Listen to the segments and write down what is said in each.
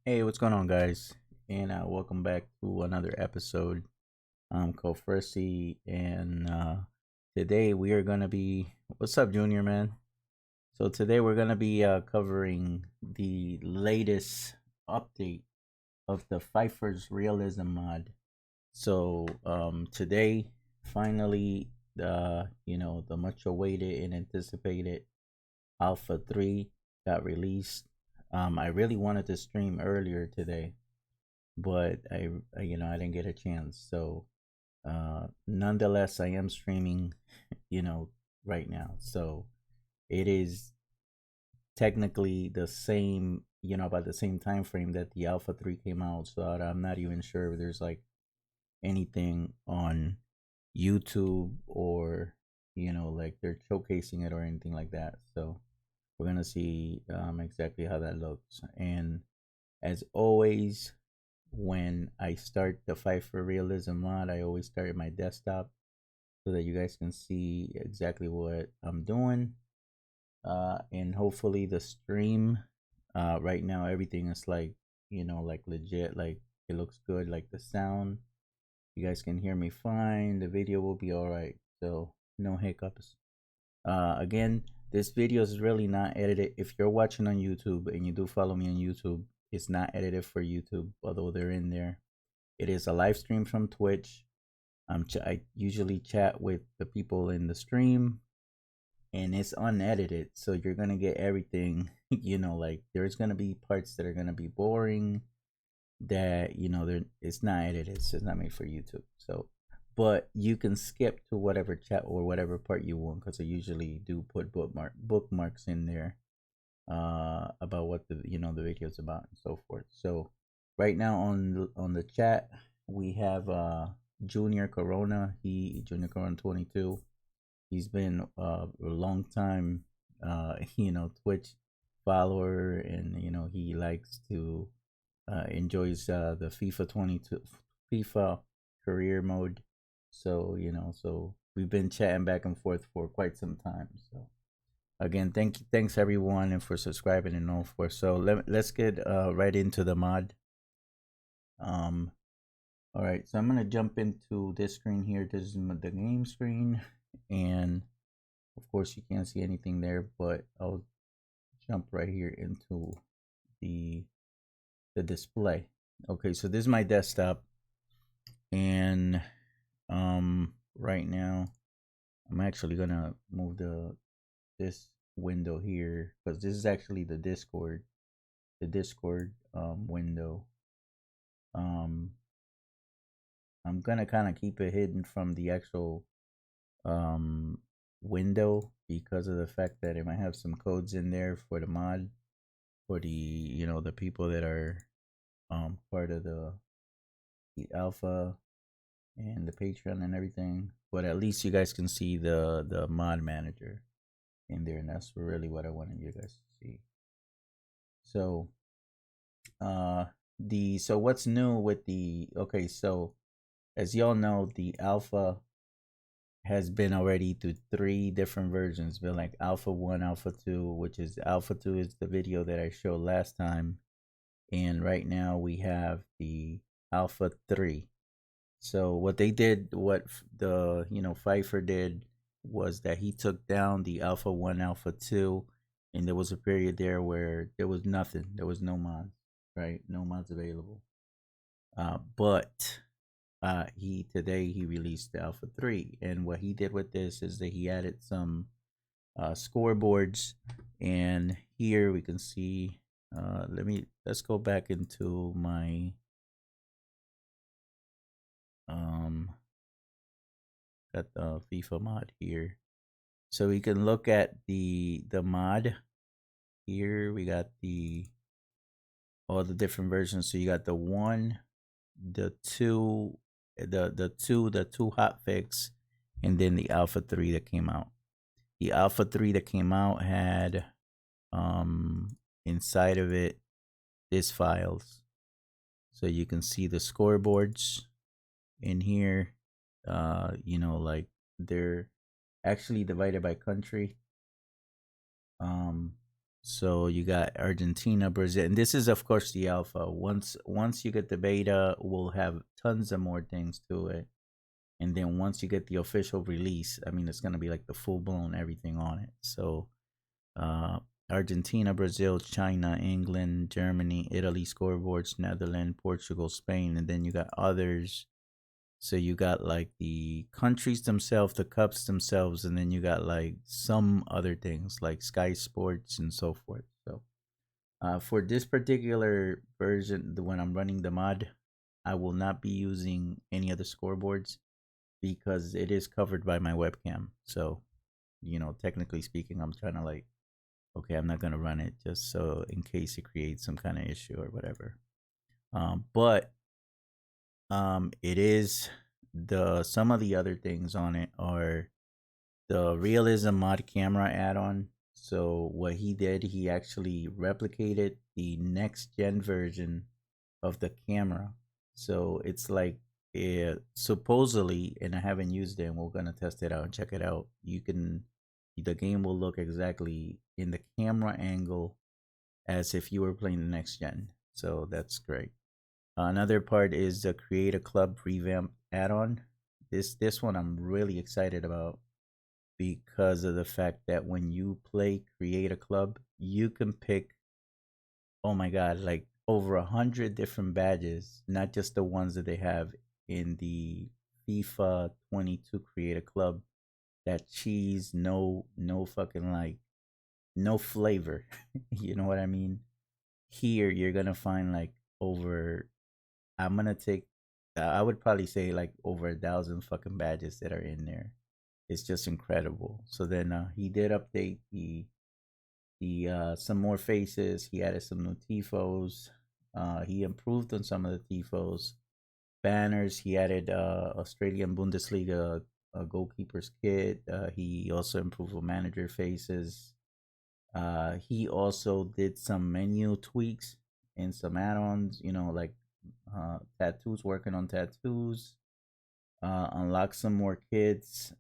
Hey, what's going on, guys? And welcome back to another episode. I'm Cofresi, and today we are gonna be. What's up, Junior man? So today we're gonna be covering the latest update of the FIFER's Realism mod. So today, finally, the much awaited and anticipated Alpha 3 got released. I really wanted to stream earlier today, but I didn't get a chance. So nonetheless, I am streaming, you know, right now. So it is technically the same, about the same time frame that the Alpha 3 came out. So I'm not even sure if there's like anything on YouTube or like they're showcasing it or anything like that. So we're gonna see exactly how that looks. And as always, when I start the FIFER Realism mod, I always start at my desktop so that you guys can see exactly what I'm doing. And hopefully the stream, right now everything is like, like legit, like it looks good, like the sound. You guys can hear me fine. The video will be alright. So no hiccups. Again, this video is really not edited. If you're watching on YouTube and you do follow me on YouTube, it's not edited for YouTube, although they're in there. It is a live stream from Twitch. I usually chat with the people in the stream, and it's unedited, so you're gonna get everything. Like there's gonna be parts that are gonna be boring, that it's not edited. It's just not made for YouTube. So, but you can skip to whatever chat or whatever part you want, because I usually do put bookmarks in there about what the video is about and so forth. So right now on the chat we have Junior Corona. Junior Corona 22. He's been a long time Twitch follower, and he likes to enjoys the FIFA 22 FIFA career mode. So so we've been chatting back and forth for quite some time. So again, thanks everyone and for subscribing and all for. So let's get right into the mod. um all right, so I'm gonna jump into this screen here. This is the game screen, and of course you can't see anything there, but I'll jump right here into the display. Okay, so this is my desktop, and right now I'm actually gonna move this window here, because this is actually the Discord window. um I'm gonna kind of keep it hidden from the actual um window, because of the fact that it might have some codes in there for the mod, for the people that are part of the alpha and the Patreon and everything. But at least you guys can see the mod manager in there, and that's really what I wanted you guys to see. So so what's new with the okay, so as y'all know, the alpha has been already through 3 different versions. Been like alpha 1, alpha 2, which is alpha 2 is the video that I showed last time, and right now we have the alpha 3. So what they did, what the FIFER did, was that he took down the alpha 1, alpha 2, and there was a period there where there was nothing, there was no mods, right? No mods available. But he released the alpha 3, and what he did with this is that he added some scoreboards, and here we can see. Let's go back into my got the FIFA mod here, so we can look at the mod. Here we got all the different versions. So you got the 1, the 2, the 2 hotfix, and then the alpha 3 that came out. The alpha 3 that came out had inside of it this files, so you can see the scoreboards in here. Like they're actually divided by country. So you got Argentina, Brazil, and this is of course the alpha. Once you get the beta, we'll have tons of more things to it. And then once you get the official release, I mean, it's gonna be like the full blown everything on it. So uh, Argentina, Brazil, China, England, Germany, Italy scoreboards, Netherlands, Portugal, Spain, and then you got others. So you got like the countries themselves, the cups themselves, and then you got like some other things like Sky Sports and so forth. So for this particular version, when I'm running the mod, I will not be using any other scoreboards because it is covered by my webcam. So, technically speaking, I'm trying to like, okay, I'm not gonna run it just so in case it creates some kind of issue or whatever. But it is the some of the other things on it are the Realism mod camera add-on. So what he did, he actually replicated the next gen version of the camera. So it's like supposedly, and I haven't used it, and we're gonna test it out and check it out. The game will look exactly in the camera angle as if you were playing the next gen. So that's great. Another part is the Create a Club revamp add-on. This one I'm really excited about because of the fact that when you play Create a Club, you can pick, oh my god, like over 100 different badges, not just the ones that they have in the FIFA 22 Create a Club. That cheese, no fucking like no flavor. You know what I mean? Here you're gonna find like over. I'm gonna take. I would probably say like over 1,000 fucking badges that are in there. It's just incredible. So then he did update the some more faces. He added some new tifos. He improved on some of the tifos. Banners. He added Australian Bundesliga goalkeepers kit. He also improved on manager faces. He also did some menu tweaks and some add-ons. Like tattoos. Working on tattoos. Unlock some more kits.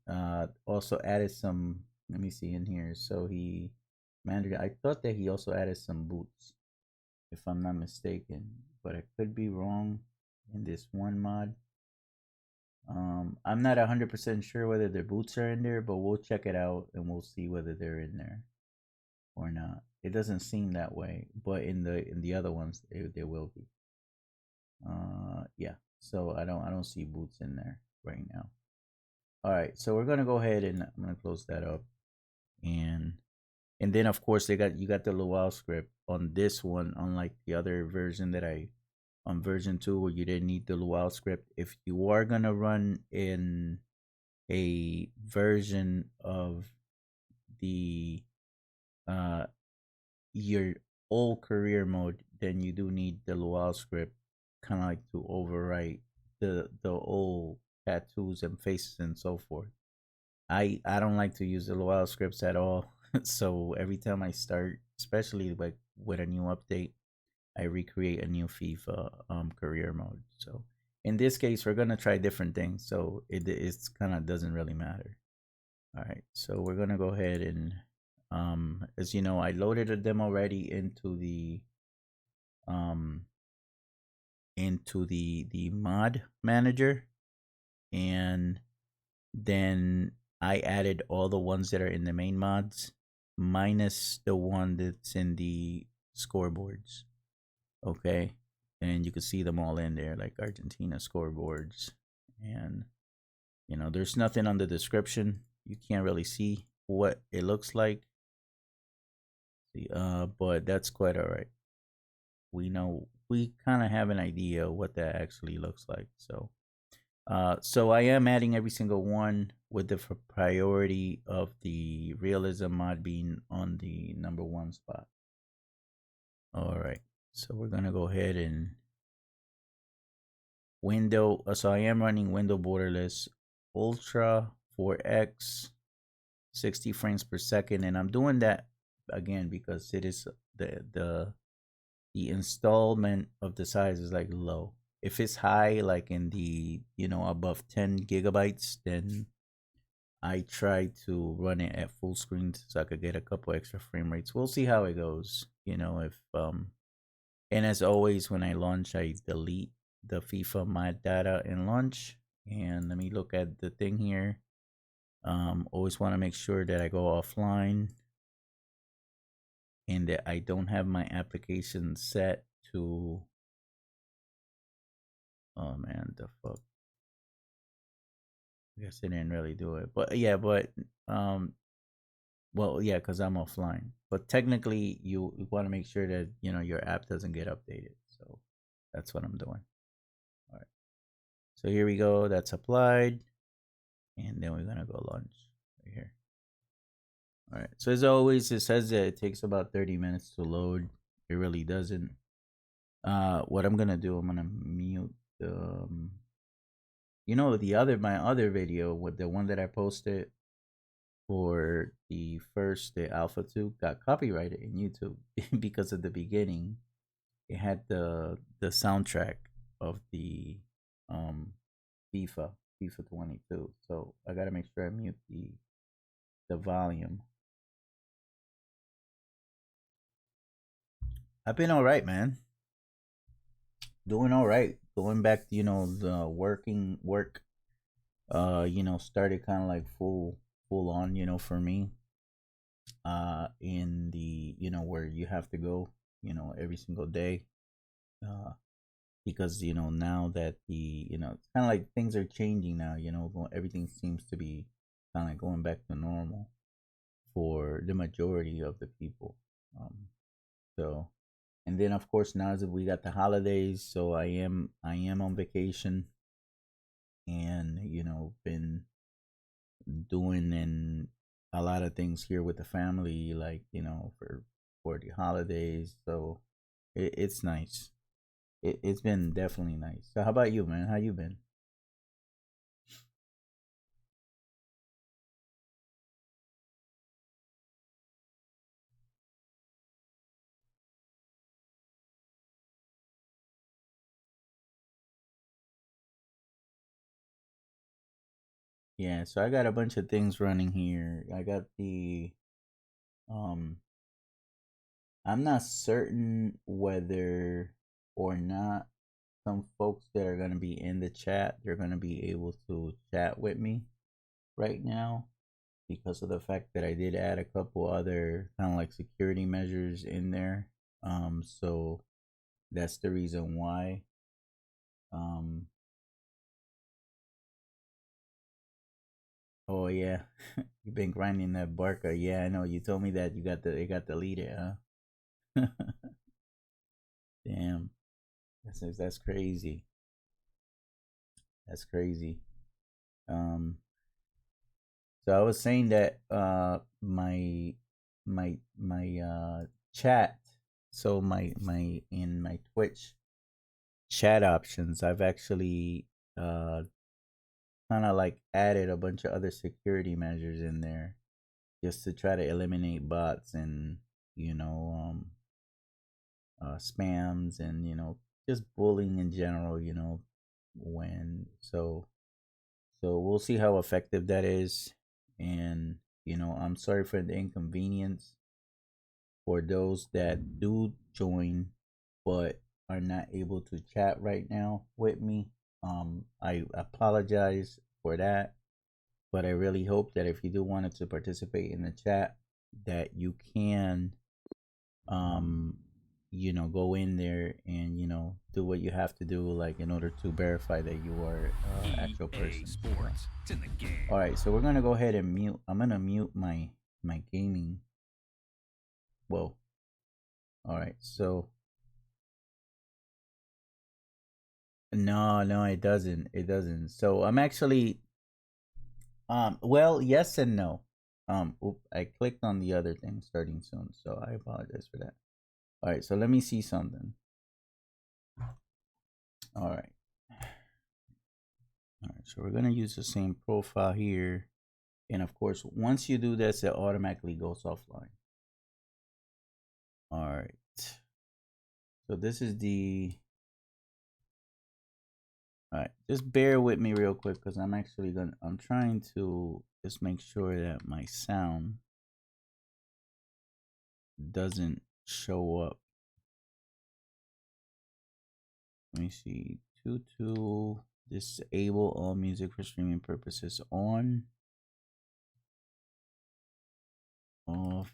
Also added some. Let me see in here. So he managed. I thought that he also added some boots, if I'm not mistaken, but I could be wrong in this one mod. I'm not 100% sure whether their boots are in there, but we'll check it out and we'll see whether they're in there or not. It doesn't seem that way, but in the other ones, they will be. Yeah. So I don't see boots in there right now. All right, so we're gonna go ahead and I'm gonna close that up, and then of course you got the Luau script on this one, unlike the other version that I on version 2 where you didn't need the Luau script. If you are gonna run in a version of the uh your old career mode, then you do need the Luau script, kind of like to overwrite the old tattoos and faces and so forth. I don't like to use the Luau scripts at all. So every time I start, especially like with a new update, I recreate a new FIFA career mode. So in this case, we're gonna try different things. So it's kind of doesn't really matter. All right, so we're gonna go ahead and as you know, I loaded them already um into the mod manager, and then I added all the ones that are in the main mods minus the one that's in the scoreboards. Okay. And you can see them all in there, like Argentina scoreboards. And, there's nothing on the description. You can't really see what it looks like. But that's quite all right. We kind of have an idea what that actually looks like. So I am adding every single one with the priority of the realism mod being on the number 1 spot. All right, so we're gonna go ahead and window. So I am running window borderless ultra 4x 60 frames per second, and I'm doing that again because it is the installment of the size is like low. If it's high, like in the above 10 gigabytes, then I tried to run it at full screen so I could get a couple extra frame rates. We'll see how it goes. You know, if and as always, when I launch, I delete the FIFA mod data in launch. And let me look at the thing here. Always want to make sure that I go offline and that I don't have my application set to. Oh man, the fuck. I guess I didn't really do it, but yeah, well, yeah, because I'm offline. But technically, you want to make sure that your app doesn't get updated. So that's what I'm doing. All right. So here we go. That's applied, and then we're gonna go launch right here. All right. So as always, it says that it takes about 30 minutes to load. It really doesn't. What I'm gonna do, I'm gonna mute the. My other video with the one that I posted for the Alpha 2 got copyrighted in YouTube because at the beginning it had the soundtrack of the um FIFA 22. So I gotta make sure I mute the volume. I've been all right, man. Doing all right. Going back, the work. Started kind of like full on. For me. In the where you have to go. Every single day. Because now that it's kind of like things are changing now. Everything seems to be kind of like going back to normal for the majority of the people. So, and then of course now that we got the holidays, so I am on vacation, and been doing and a lot of things here with the family, like for the holidays. So it's nice. It's been definitely nice. So how about you, man? How you been? Yeah, so I got a bunch of things running here. I got the um I'm not certain whether or not some folks that are going to be in the chat, they're going to be able to chat with me right now because of the fact that I did add a couple other kind of like security measures in there. So that's the reason why. Um, oh yeah, you've been grinding that Barca. Yeah, I know. You told me that it got deleted, huh? Damn, that's crazy. That's crazy. Um, so I was saying that my chat, so my in my Twitch chat options, I've actually kind of like added a bunch of other security measures in there just to try to eliminate bots and you know um spams and just bullying in general. When so we'll see how effective that is. And I'm sorry for the inconvenience for those that do join but are not able to chat right now with me. I apologize for that, but I really hope that if you do wanted to participate in the chat, that you can um go in there and do what you have to do, like in order to verify that you are actual person. Sports. It's in the game. All right, so we're gonna go ahead and mute. I'm gonna mute my gaming. Whoa. All right, so no, it doesn't. It doesn't. So I'm actually well, yes and no. I clicked on the other thing starting soon, so I apologize for that. All right, so let me see something. All right. All right, so we're gonna use the same profile here, and of course, once you do this, it automatically goes offline. All right. So this is the All right, just bear with me real quick because I'm trying to just make sure that my sound doesn't show up. Let me see. Tutu disable all music for streaming purposes. On. Off.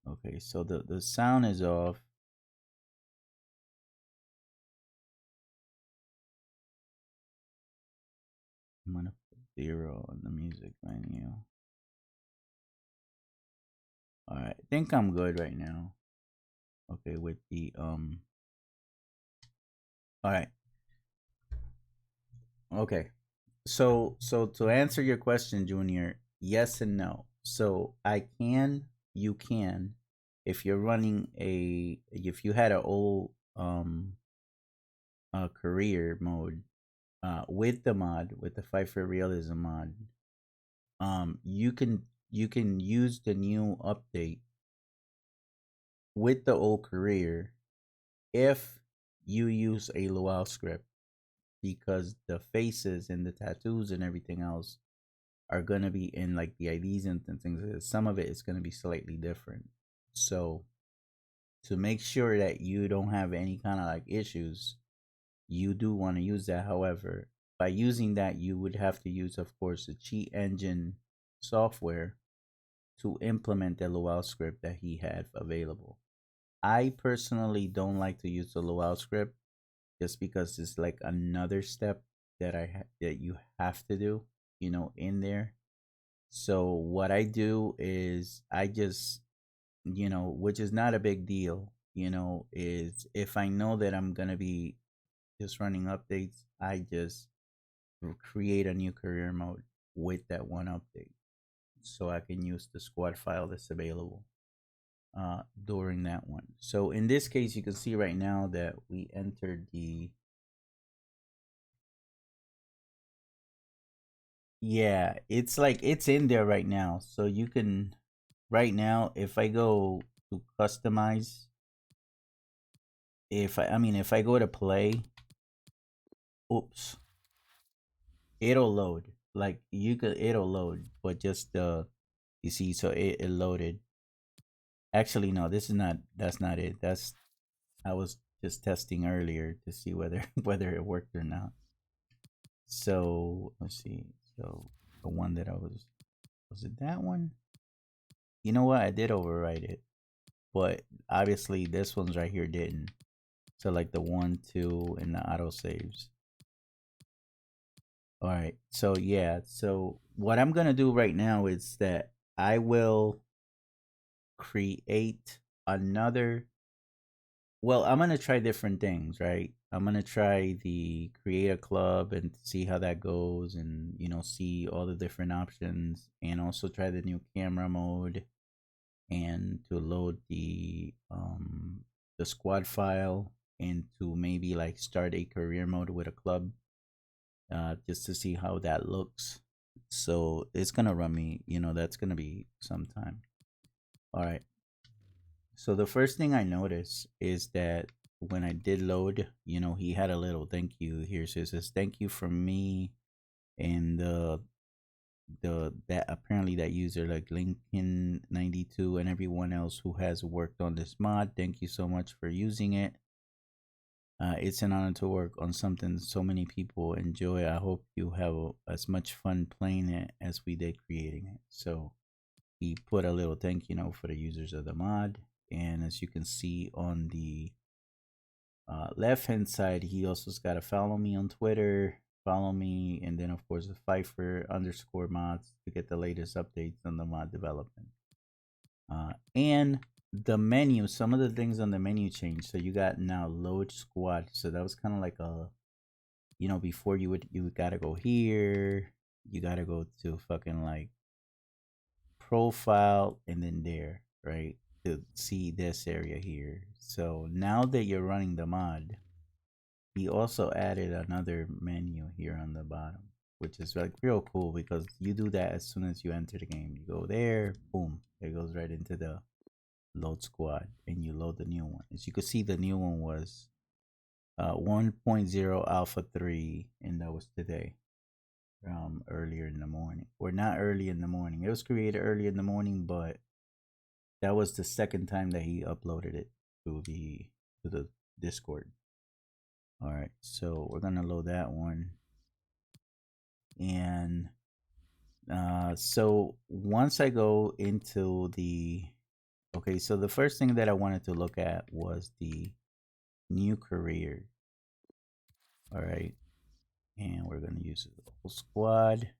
Okay, so the sound is off. I'm gonna put 0 on the music menu. All right, I think I'm good right now. Okay, with the All right. Okay. So to answer your question, Junior, yes and no. So you can, if you're running if you had an old career mode, with the mod, with the FIFER Realism mod, you can use the new update with the old career if you use a Luau script, because the faces and the tattoos and everything else are gonna be in like the IDs and things. Some of it is gonna be slightly different. So to make sure that you don't have any kind of like issues, you do want to use that. However, by using that, you would have to use, of course, the cheat engine software to implement the Luau script that he had available. I personally don't like to use the Luau script just because it's like another step that you have to do, in there. So what I do is I just, which is not a big deal, is if I know that I'm going to be just running updates, I just create a new career mode with that one update so I can use the squad file that's available during that one. So in this case, you can see right now that we entered the, yeah, it's like it's in there right now. So you can, right now, if I go to customize, if I go to play, oops, it'll load. Like it'll load, but just you see, so it loaded. Actually, no, that's not it. I was just testing earlier to see whether whether it worked or not. So let's see. So the one that I was it that one? You know what? I did overwrite it, but obviously this one's right here didn't. So like the 1, 2, and the auto saves. All right. So yeah. So what I'm gonna do right now is that I will create another. Well, I'm gonna try different things, right? I'm gonna try the create a club and see how that goes, and see all the different options, and also try the new camera mode, and to load the squad file, and to maybe like start a career mode with a club, just to see how that looks. So it's gonna run me, that's gonna be some time. All right. So the first thing I noticed is that when I did load, he had a little thank you here. So it says thank you from me and the that apparently that user like Lincoln92 and everyone else who has worked on this mod. Thank you so much for using it. It's an honor to work on something so many people enjoy. I hope you have as much fun playing it as we did creating it. So he put a little thank you note for the users of the mod. And as you can see on the left hand side, he also's got to follow me on Twitter, follow me, and then of course the FIFER_mods to get the latest updates on the mod development. And the menu, some of the things on the menu changed. So you got now load squad. So that was kind of like a, before you gotta go here, you gotta go to fucking like profile and then there, right? To see this area here. So now that you're running the mod, he also added another menu here on the bottom, which is like real cool because you do that as soon as you enter the game. You go there, boom, it goes right into the load squad and you load the new one. As you can see, the new one was 1.0 Alpha 3, and that was today, earlier in the morning. Or not early in the morning. It was created early in the morning, but that was the second time that he uploaded it to the Discord. All right, so we're gonna load that one, and so once I go into the okay, so the first thing that I wanted to look at was the new career. All right, and we're gonna use the whole squad,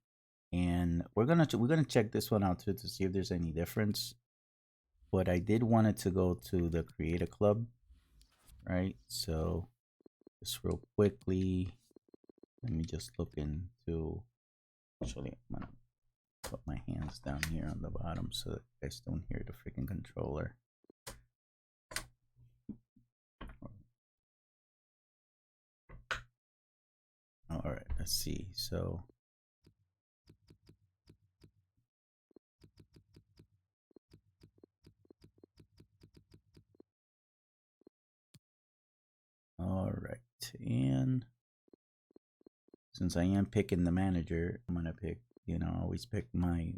and we're gonna check this one out too to see if there's any difference. But I did want it to go to the create a club, right? So just real quickly, let me just look into. Actually, I'm gonna put my hands down here on the bottom so that you guys don't hear the freaking controller. All right, let's see. So all right, and since I am picking the manager, I'm gonna pick, you know, I always pick my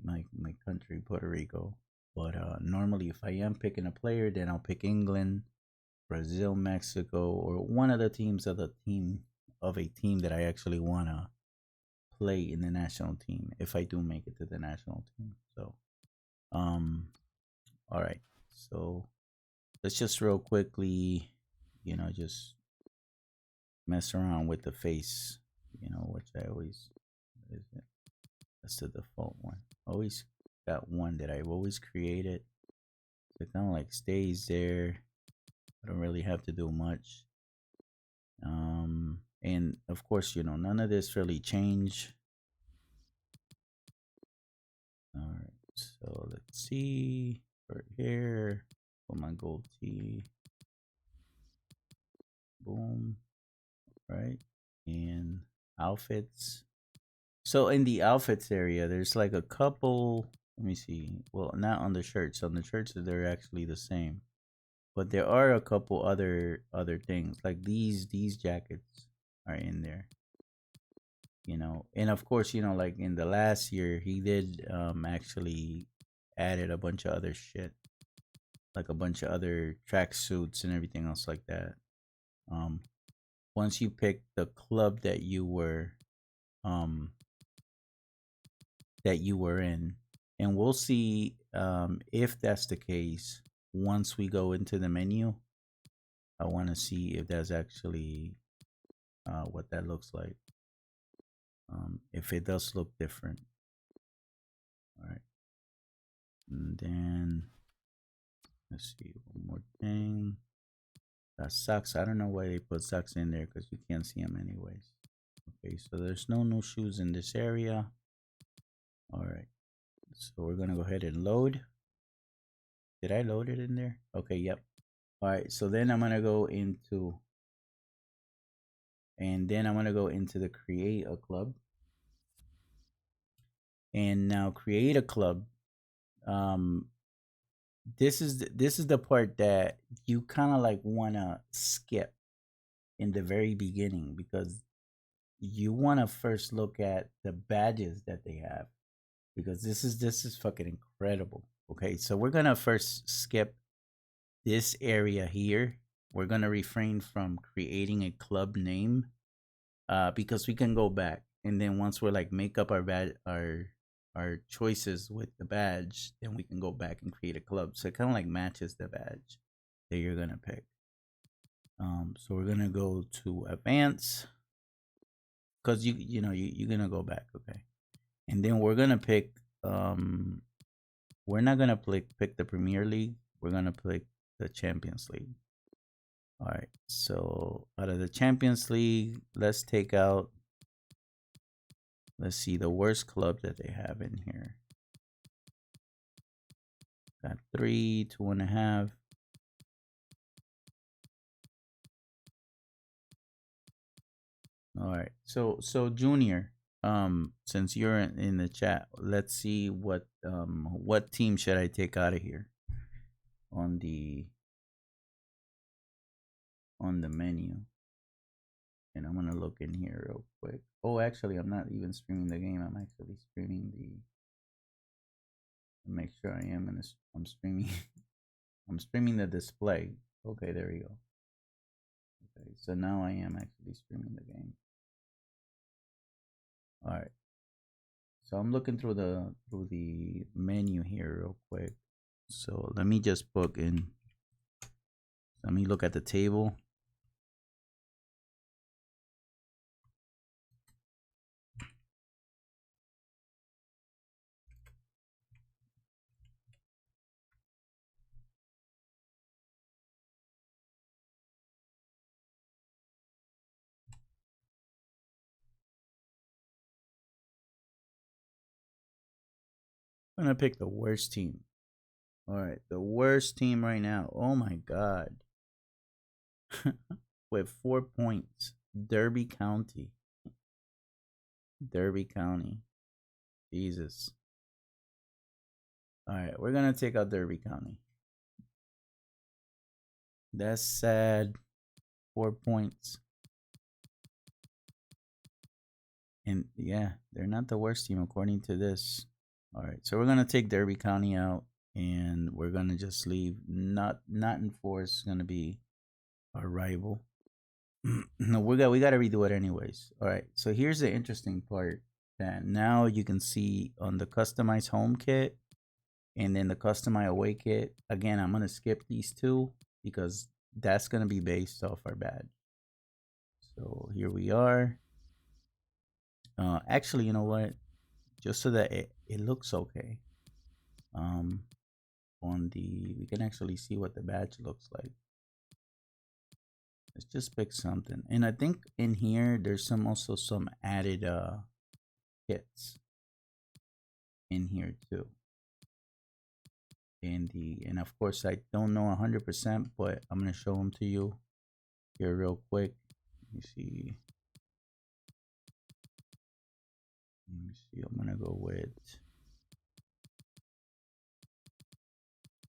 country, Puerto Rico. But normally if I am picking a player, then I'll pick England, Brazil, Mexico, or one of the teams of a team that I actually wanna play in the national team if I do make it to the national team. So all right. So let's just real quickly, you know, just mess around with the face, you know, which I always, what is it? That's the default one. Always got one that I've always created. It kind of like stays there. I don't really have to do much. And of course, you know, none of this really change. All right, so let's see right here. Put my gold tee. Boom. Right, and outfits. So in the outfits area, there's like a couple. Let me see. Well, not on the shirts. On the shirts, they're actually the same, but there are a couple other things like these jackets are in there. You know, and of course, you know, like in the last year, he did actually added a bunch of other shit, like a bunch of other track suits and everything else like that. Um, Once you pick the club um that you were in, and we'll see if that's the case once we go into the menu. I want to see if that's actually what that looks like, if it does look different. All right, and then let's see one more thing. That socks. I don't know why they put socks in there because you can't see them anyways. Okay, so there's no new shoes in this area. All right, so we're gonna go ahead and load. Did I load it in there? Okay, yep. All right, so then I'm gonna go into, the create a club. And now create a club. Um, this is the part that you kind of like wanna skip in the very beginning because you wanna first look at the badges that they have because this is fucking incredible. Okay, so we're gonna first skip this area here. We're gonna refrain from creating a club name, because we can go back, and then once we're like make up our choices with the badge, then we can go back and create a club. So it kind of like matches the badge that you're gonna pick. So we're gonna go to advance because you know you're gonna go back, okay, and then we're gonna pick. We're not gonna pick the Premier League. We're gonna pick the Champions League. All right. So out of the Champions League, let's take out. Let's see the worst club that they have in here. Got 3, 2.5. All right. So Junior, since you're in the chat, let's see what team should I take out of here on the menu. And I'm gonna look in here real quick. Oh, actually, I'm not even streaming the game. I'm actually streaming the. Make sure I am in this. I'm streaming. I'm streaming the display. Okay, there we go. Okay, so now I am actually streaming the game. All right. So I'm looking through the menu here real quick. So let me just book in. Let me look at the table. I'm gonna pick the worst team. All right, the worst team right now. Oh my god. With 4 points. Derby County. Derby County. Jesus. All right, we're gonna take out Derby County. That's sad. 4 points. And yeah, they're not the worst team according to this. All right, so we're gonna take Derby County out, and we're gonna just leave Nottingham Forest is gonna be our rival. No, we got to redo it anyways. All right, so here's the interesting part that now you can see on the customized home kit and then the customized away kit. Again, I'm gonna skip these two because that's gonna be based off our badge. So here we are. Actually, you know what? Just so that it looks okay. On the we can actually see what the badge looks like. Let's just pick something, and I think in here there's also some added kits in here too. And of course I don't know 100%, but I'm gonna show them to you here real quick. Let me see. I'm gonna go with.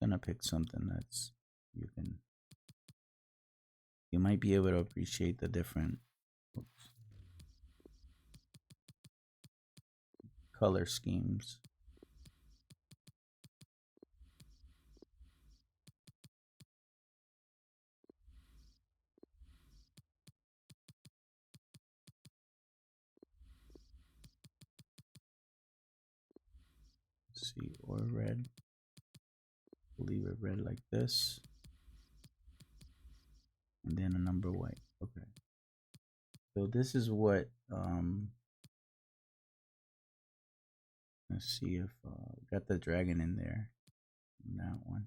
Gonna pick something that's you might be able to appreciate the different color schemes. Let's see, or red. Leave it red like this, and then a number white. Okay. So this is what let's see if got the dragon in there. That one.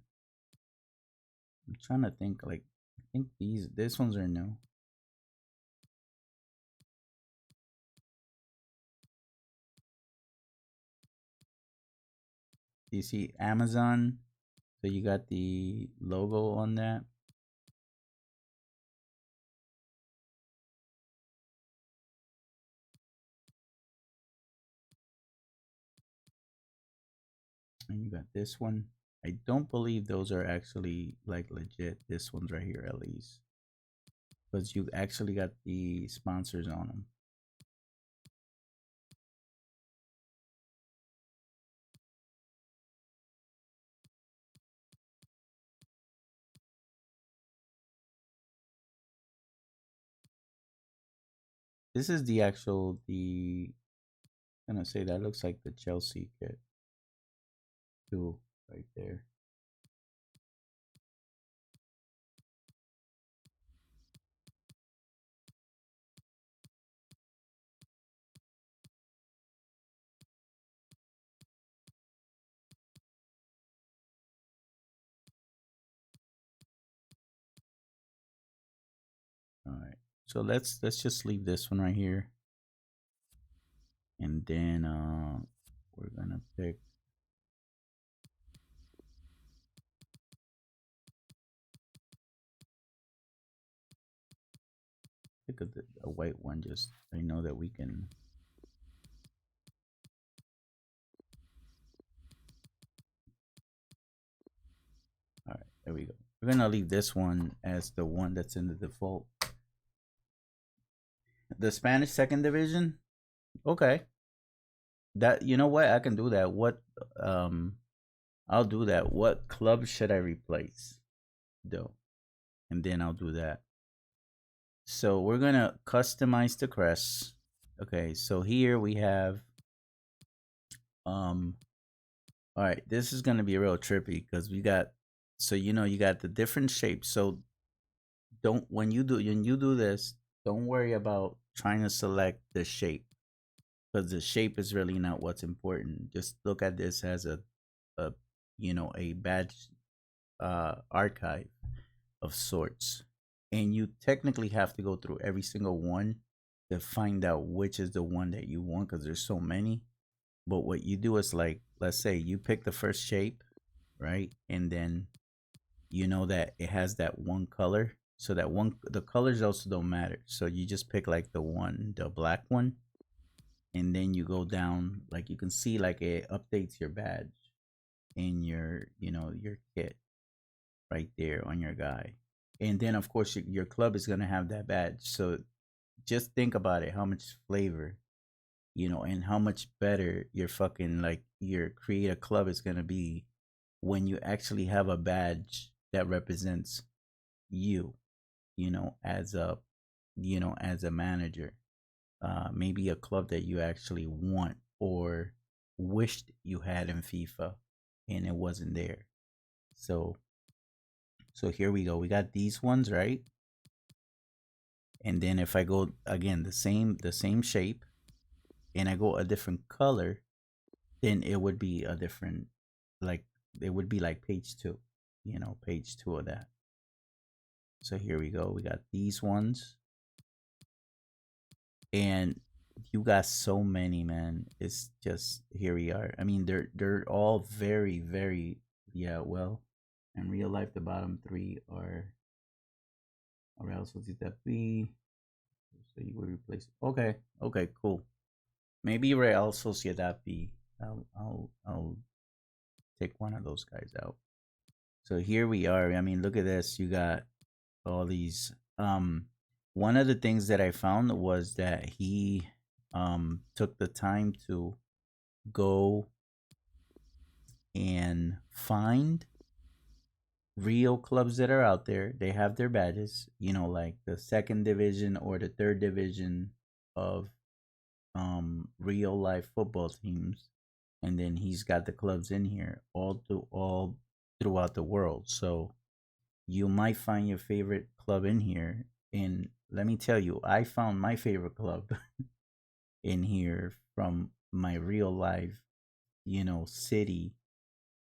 I'm trying to think. Like, I think this ones are new. Do you see Amazon? So you got the logo on that. And you got this one. I don't believe those are actually like legit. This one's right here, at least. Because you actually got the sponsors on them. This is the actual, I'm gonna say that looks like the Chelsea kit too, right there. All right, so let's just leave this one right here, and then we're gonna pick. Pick a white one. Just I know that we can. All right, there we go. We're gonna leave this one as the one that's in the default. The Spanish second division. Okay. That, you know what? I can do that. What I'll do that. What club should I replace though? And then I'll do that. So we're gonna customize the crest. Okay, so here we have um all right, this is gonna be real trippy because we got, so you know, you got the different shapes. So don't, when you do this, don't worry about trying to select the shape, because the shape is really not what's important. Just look at this as a you know, a badge archive of sorts. And you technically have to go through every single one to find out which is the one that you want, because there's so many. But what you do is, like, let's say you pick the first shape, right? And then you know that it has that one color. So that one, the colors also don't matter. So you just pick like the one, the black one, and then you go down, like you can see, like it updates your badge in your, you know, your kit right there on your guy. And then of course your club is gonna have that badge. So just think about it, how much flavor, you know, and how much better your fucking, like, your create a club is gonna be when you actually have a badge that represents you, you know, as a, you know, as a manager. Maybe a club that you actually want or wished you had in FIFA and it wasn't there. So here we go. We got these ones, right? And then if I go again, the same shape, and I go a different color, then it would be a different, like, it would be like page two, you know, page two of that. So here we go. We got these ones, and you got so many, man. It's just, here we are. I mean, they're all very, very, yeah. Well, in real life, the bottom three are Real Sociedad B. So you would replace. Okay, okay, cool. Maybe Real Sociedad B. I'll take one of those guys out. So here we are. I mean, look at this. You got all these. One of the things that I found was that he took the time to go and find real clubs that are out there. They have their badges, you know, like the second division or the third division of real life football teams, and then he's got the clubs in here all throughout the world. So you might find your favorite club in here, and let me tell you, I found my favorite club in here from my real life, you know, city,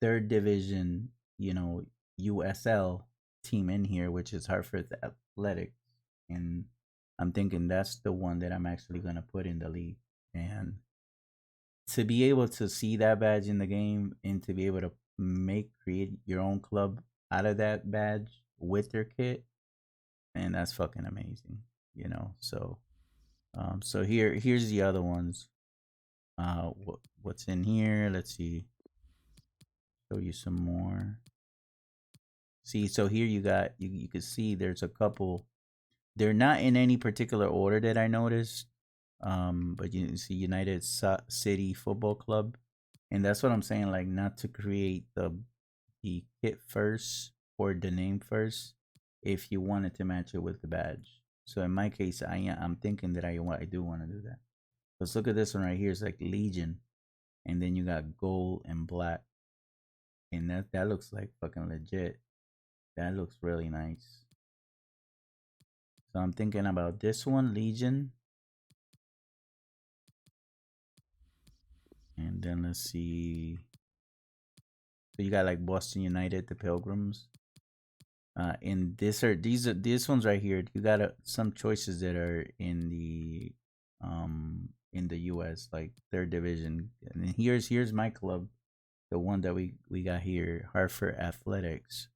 third division, you know, USL team in here, which is Hartford Athletics. And I'm thinking that's the one that I'm actually going to put in the league. And to be able to see that badge in the game and to be able to create your own club out of that badge with your kit, man, that's fucking amazing, you know. So so here's the other ones. What's in here? Let's see. Show you some more. See, so here you got, you can see there's a couple. They're not in any particular order that I noticed. But you can see United City Football Club, and that's what I'm saying. Like, not to create the kit first or the name first, if you wanted to match it with the badge. So in my case, I'm thinking that I do want to do that. Let's look at this one right here. It's like Legion, and then you got gold and black, and that looks like fucking legit. That looks really nice. So I'm thinking about this one, Legion. And then let's see. So you got like Boston United, the Pilgrims. And these ones right here. You got some choices that are in the US, like third division. And here's my club, the one that we got here, Hartford Athletics.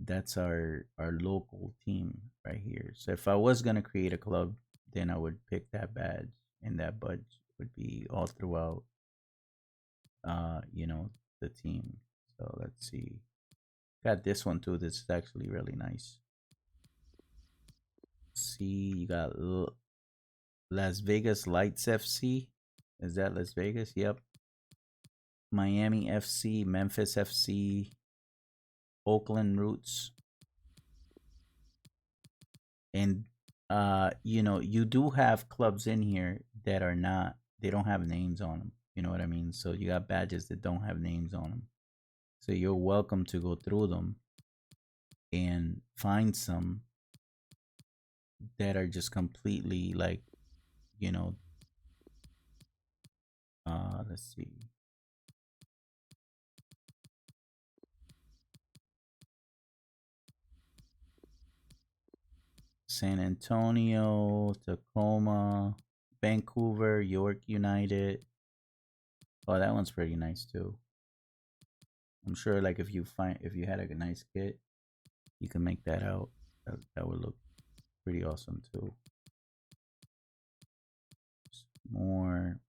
That's our local team right here. So if I was gonna create a club, then I would pick that badge, and that badge would be all throughout you know, the team. So let's see. Got this one too. This is actually really nice. See, you got Las Vegas Lights FC. Is that Las Vegas? Yep. Miami FC, Memphis FC, Oakland Roots. And you know, you do have clubs in here that are not, they don't have names on them. You know what I mean? So you got badges that don't have names on them. So you're welcome to go through them and find some that are just completely like, you know, let's see. San Antonio, Tacoma, Vancouver, York United. Oh, that one's pretty nice too. I'm sure like if you had like a nice kit, you can make that out. That would look pretty awesome too. More.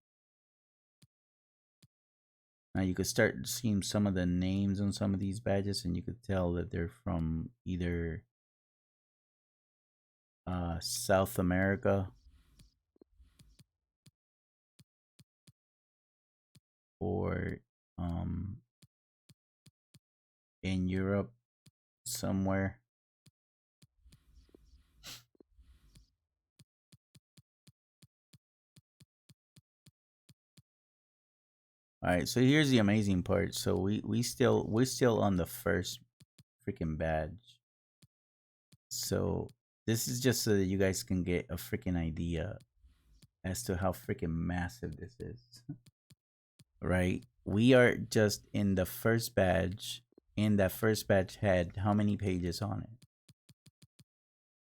Now you could start seeing some of the names on some of these badges, and you could tell that they're from either South America or in Europe somewhere. All right, so here's the amazing part. So we're still on the first freaking badge. So this is just so that you guys can get a freaking idea as to how freaking massive this is. Right? We are just in the first badge, and that first badge had how many pages on it?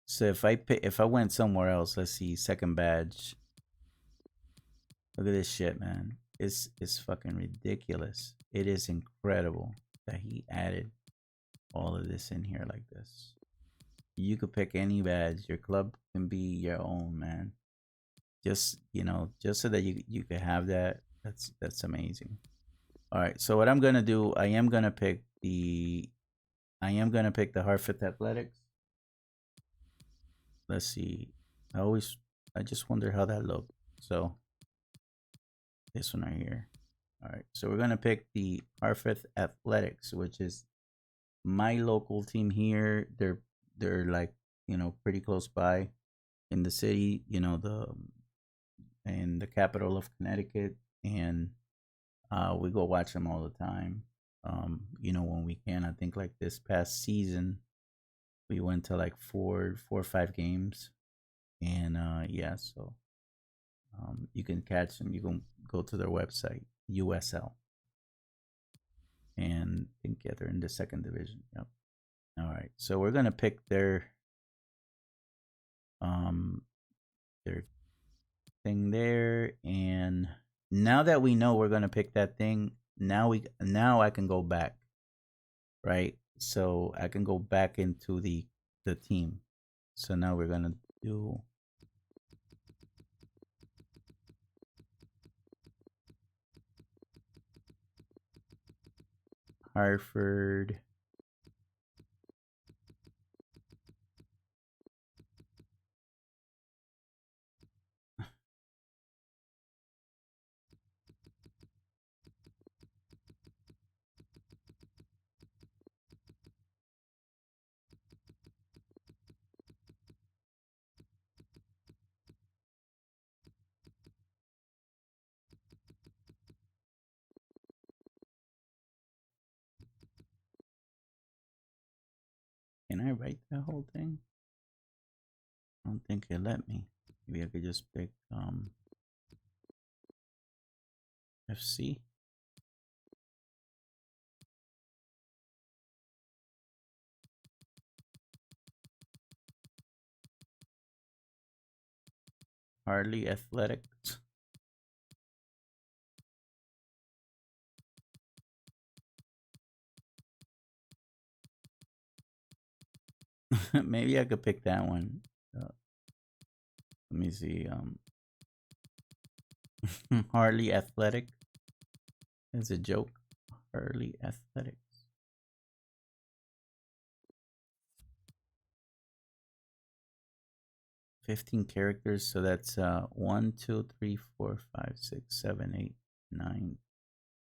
So if I went somewhere else, let's see, second badge. Look at this shit, man. It's fucking ridiculous. It is incredible that he added all of this in here like this. You could pick any badge. Your club can be your own, man. Just, you know, just so that you could have that. That's amazing. All right. So what I'm gonna do, I am gonna pick the Hartford Athletics. Let's see. I just wonder how that looked. So this one right here. All right. So we're gonna pick the Hartford Athletics, which is my local team here. They're like, you know, pretty close by in the city, you know, in the capital of Connecticut, and we go watch them all the time. You know, when we can. I think like this past season, we went to like four or five games, and yeah, so you can catch them. You can go to their website, USL, and I think yeah, they're in the second division. Yep. All right, so we're gonna pick their thing there, and now that we know we're gonna pick that thing, now I can go back, right? So I can go back into the team. So now we're gonna do Hartford. Can I write that whole thing? I don't think it let me. Maybe I could just pick FC. Hardly Athletics. Maybe I could pick that one. Let me see. Hardly Athletic. It's a joke. Hardly Athletics. 15 characters. So that's 1, 2, 3, 4, 5, 6, 7, 8, 9,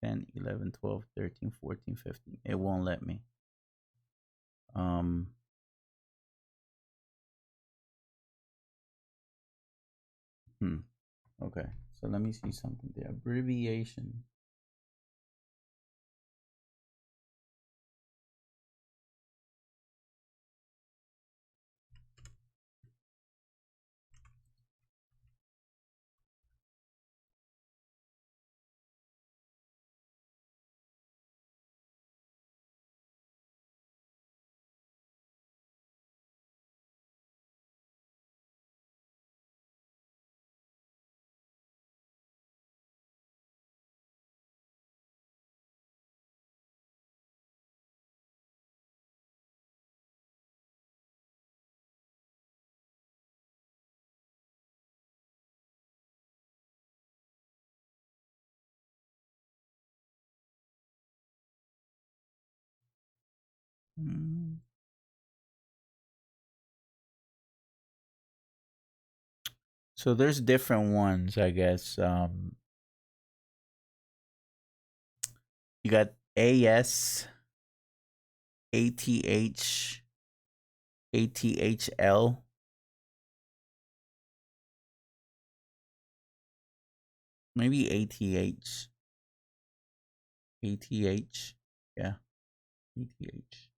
10, 11, 12, 13, 14, 15. It won't let me. Okay. So let me see something. The abbreviation. So there's different ones, I guess. You got AS, ATH, ATHL. Maybe ATH. ATH. Yeah. ATH.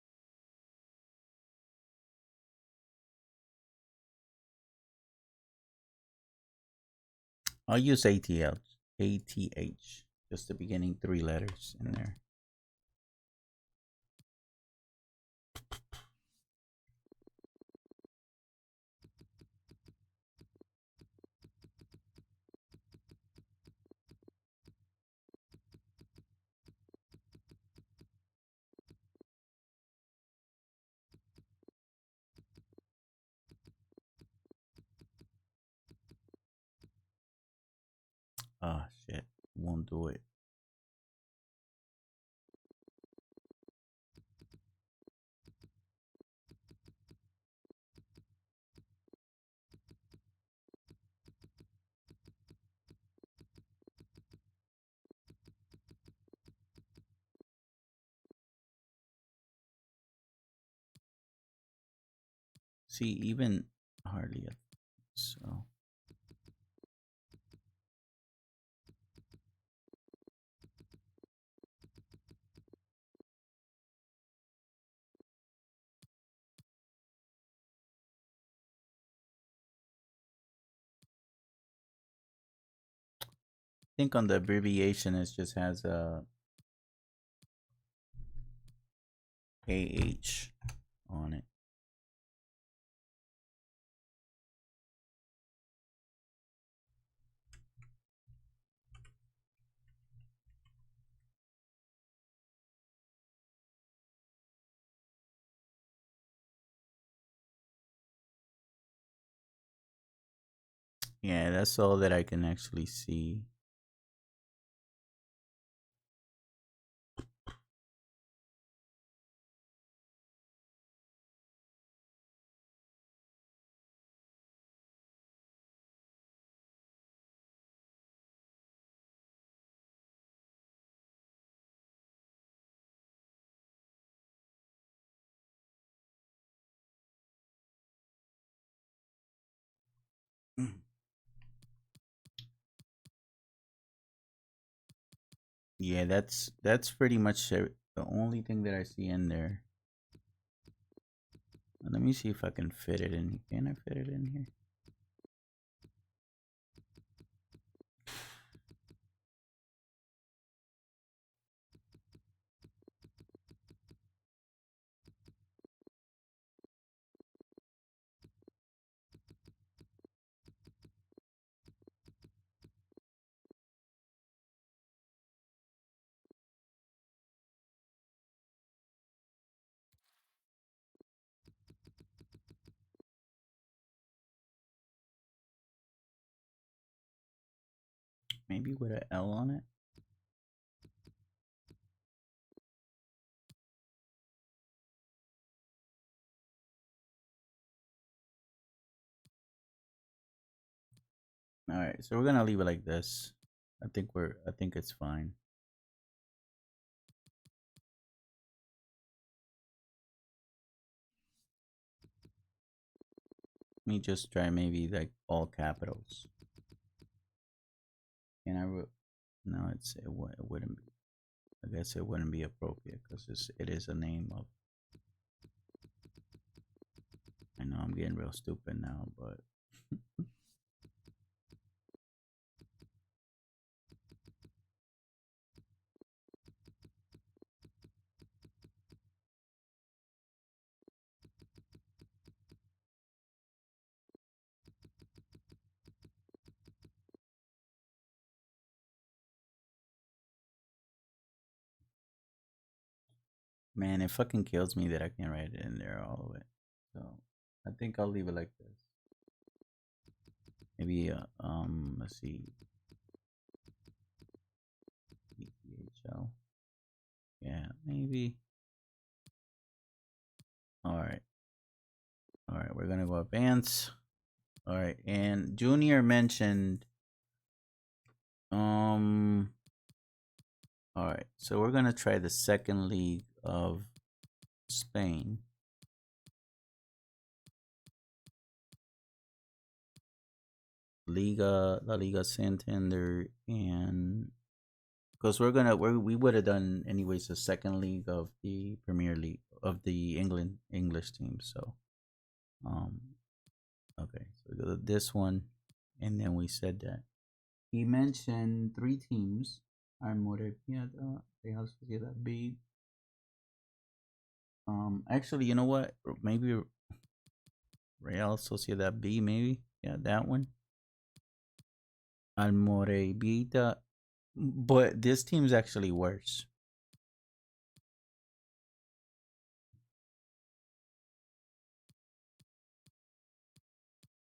I'll use ATL. ATH. Just the beginning 3 letters in there. Oh, shit. Won't do it. See, even hardly. So. I think on the abbreviation it just has a AH on it. Yeah, that's all that I can actually see. Yeah, that's pretty much the only thing that I see in there. Let me see if I can fit it in. Can I fit it in here? Maybe with an L on it. All right, so we're gonna leave it like this. I think it's fine. Let me just try maybe like all capitals. Can I? No, it wouldn't be. I guess it wouldn't be appropriate because it is a name of. I know I'm getting real stupid now, but man, it fucking kills me that I can't write it in there all the way. So I think I'll leave it like this. Maybe let's see. EPHL. Yeah, maybe. All right. All right, we're gonna go advance. All right, and Junior mentioned all right, so we're gonna try the second league of Spain. La Liga Santander, and because we would have done anyways the second league of the Premier League of the English team. So, okay, so we go to this one, and then we said that he mentioned three teams: Armore Piedra, Real Sociedad B. Actually, you know what? Maybe Real Sociedad B. Maybe that one. Almorebieta, but this team's actually worse.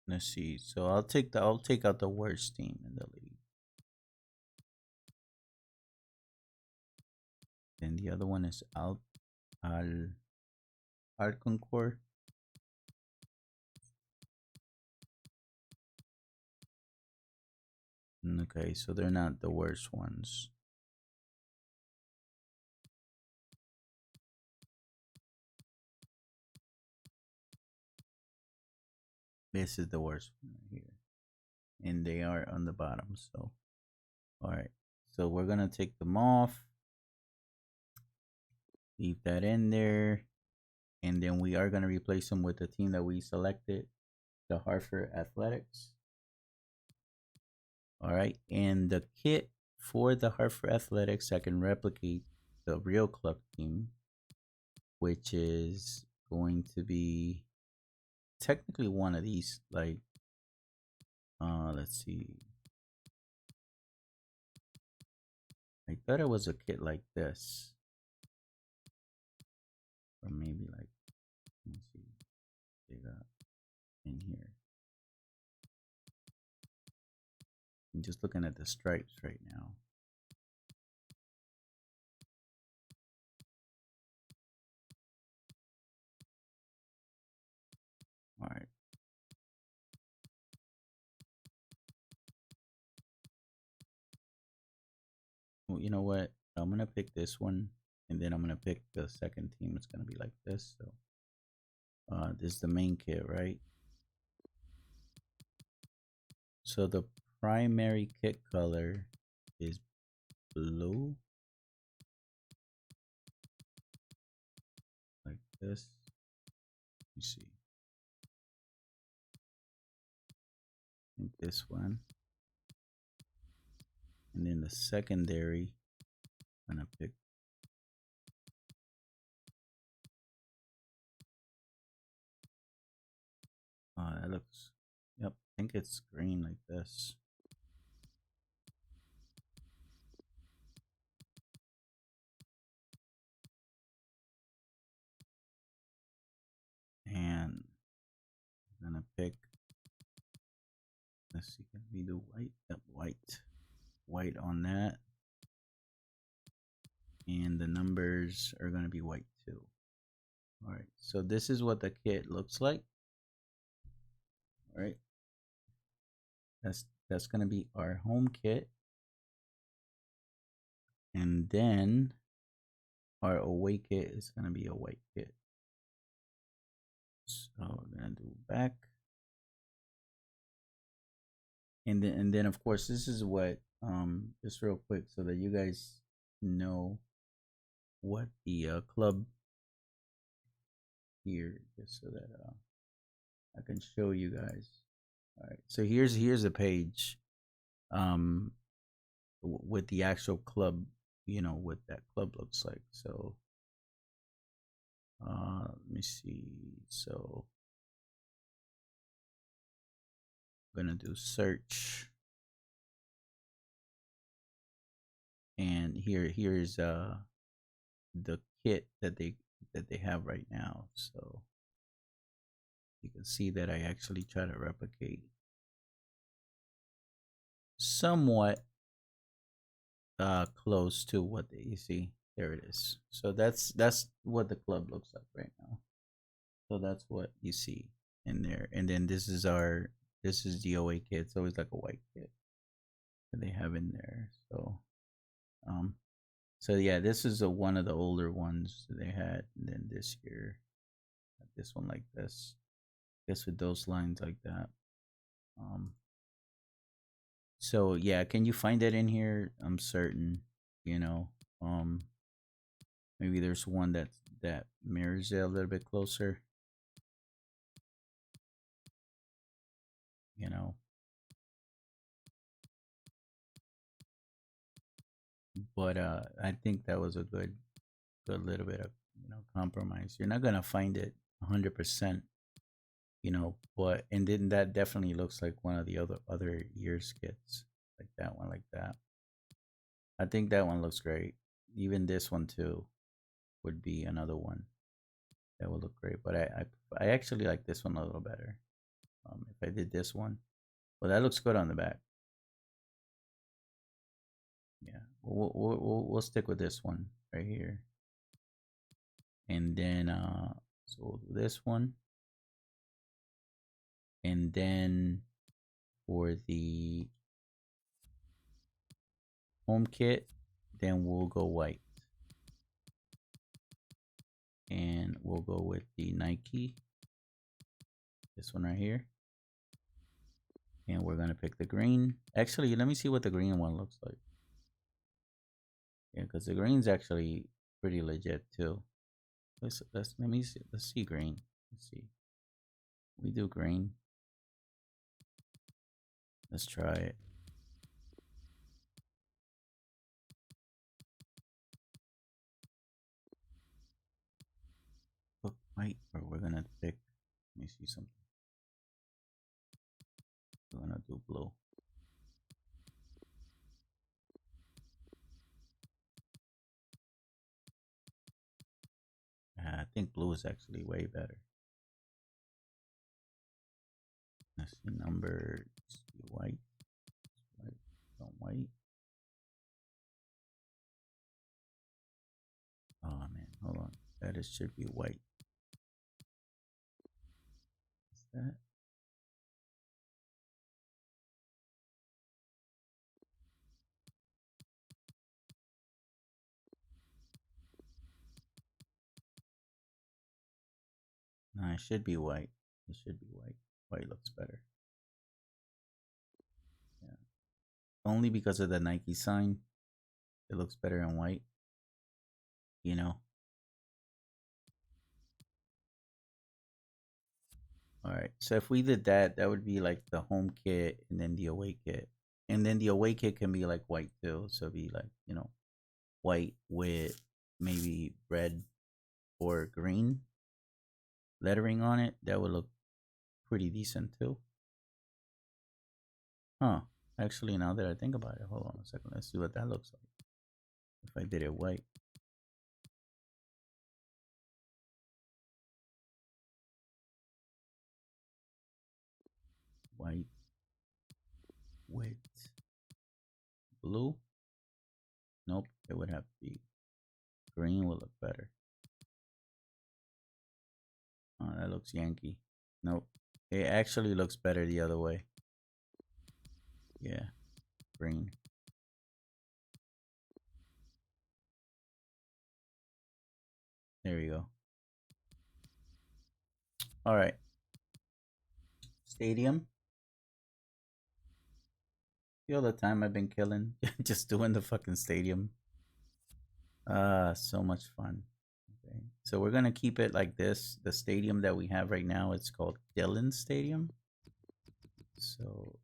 Let's see. So I'll take out the worst team in the league. Then the other one is Al Alconcord. Okay, so they're not the worst ones. This is the worst one right here. And they are on the bottom. So, all right. So we're going to take them off. Leave that in there. And then we are going to replace them with the team that we selected, the Hartford Athletics. All right. And the kit for the Hartford Athletics, I can replicate the real club team, which is going to be technically one of these. Like, let's see. I thought it was a kit like this. Or maybe like, let me see. They got in here. I'm just looking at the stripes right now. All right. Well, you know what? I'm going to pick this one, and then I'm going to pick the second team. It's going to be like this. So this is the main kit, right? So the primary kit color is blue. Like this. You see. I think this one. And then the secondary, I'm gonna pick. That looks, yep, I think it's green like this. And I'm gonna pick, let's see, can we do white? Yep, white on that. And the numbers are gonna be white too. All right, so this is what the kit looks like. All right, That's gonna be our home kit. And then our away kit is gonna be a white kit. So we're gonna do back. And then of course this is what just real quick so that you guys know what the club here, just so that I can show you guys. All right, so here's a page with the actual club, you know, what that club looks like. So let me see. So I'm gonna do search, and here's the kit that they have right now. So you can see that I actually try to replicate somewhat close to what you see. There it is. So that's what the club looks like right now. So that's what you see in there. And then this is the OA kit. It's always like a white kit that they have in there. So so yeah, this is one of the older ones they had. And then this here, this one like this. I guess with those lines like that. So yeah, can you find that in here? I'm certain, you know. Maybe there's one that mirrors it a little bit closer. You know. But I think that was a good little bit of, you know, compromise. You're not gonna find it 100%, you know, but and then that definitely looks like one of the other year skits, like that one, like that. I think that one looks great. Even this one too would be another one that would look great. But I actually like this one a little better. If I did this one, well, that looks good on the back. Yeah, we'll stick with this one right here, and then so we'll do this one, and then for the home kit, then we'll go white, and we'll go with the Nike, this one right here, and we're gonna pick the green. Actually, let me see what the green one looks like. Yeah, because the green's actually pretty legit too. Let me see. Let's see green. Let's see. We do green. Let's try it. Look, white, or we're gonna pick. Let me see something. We're gonna do blue. I think blue is actually way better. Let's see, number white. White, don't white. Oh man, hold on. That is should be white. Is that? No, it should be white. It should be white. White looks better. Yeah. Only because of the Nike sign. It looks better in white. You know. All right. So if we did that, that would be like the home kit and then the away kit. And then the away kit can be like white too. So it'd be like, you know, white with maybe red or green lettering on it. That would look pretty decent too. Huh. Actually, now that I think about it, hold on a second. Let's see what that looks like. If I did it white. White with blue. Nope. It would have to be green will look better. Oh, that looks Yankee. Nope. It actually looks better the other way. Yeah, green. There we go. All right. Stadium. Feel the time I've been killing just doing the fucking stadium. So much fun. Okay. So we're gonna keep it like this. The stadium that we have right now, it's called Dillon Stadium. So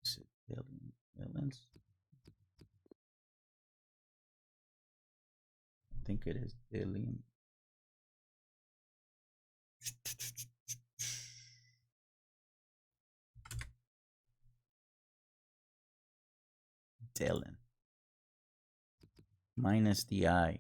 is it Dillon's? I think it is Dillon. Dillon. Minus the I.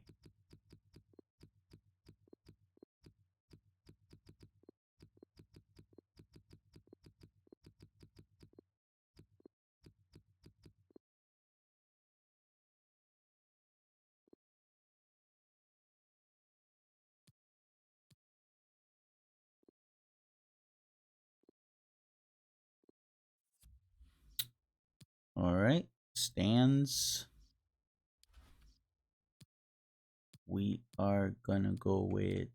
All right. Stands. We are gonna go with.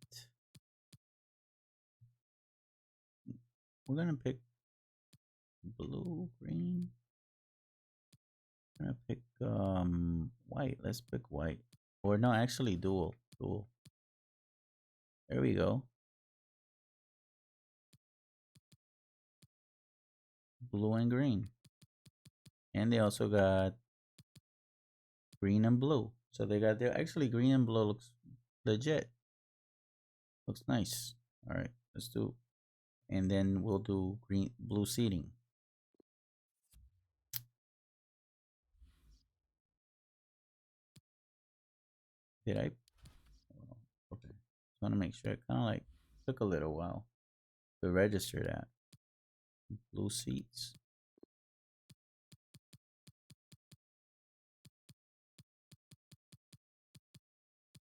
We're gonna pick blue, green. I'm gonna pick white. Let's pick white. Or no, actually dual. Dual. There we go. Blue and green. And they also got green and blue. So they got their actually green and blue looks legit. Looks nice. Alright, let's do, and then we'll do green blue seating. Did I? Oh, okay. Just want to make sure. It kind of like took a little while to register that. Blue seats.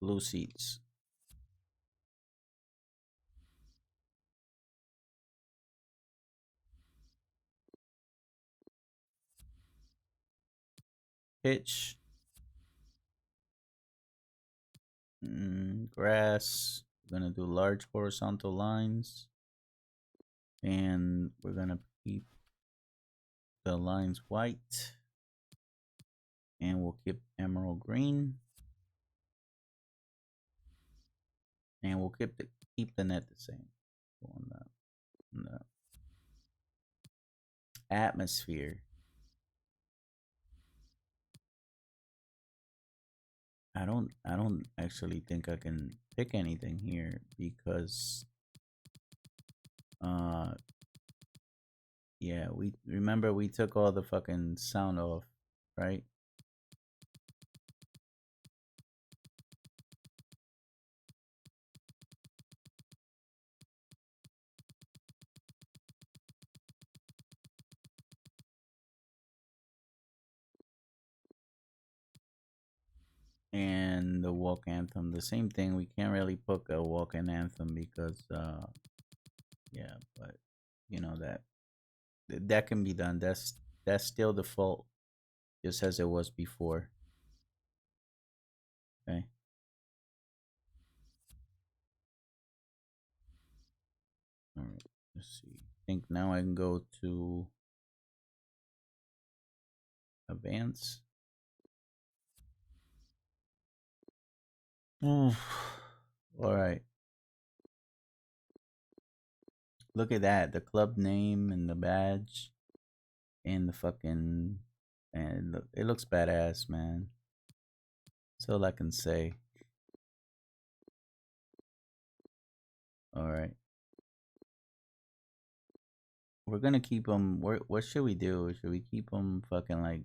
Blue seats. Pitch. Grass. We're gonna do large horizontal lines, and we're gonna keep the lines white, and we'll keep emerald green, and we'll keep the net the same. On the atmosphere. I don't actually think I can pick anything here because uh yeah, we remember we took all the fucking sound off, right? And the walk anthem, the same thing. We can't really put a walk and anthem because yeah, but you know that can be done. That's still default, just as it was before. Okay. All right. Let's see. I think now I can go to advance. Oof. All right. Look at that. The club name and the badge and the fucking, and look, it looks badass, man. That's all I can say. All right. We're gonna keep them. What should we do? Should we keep them fucking like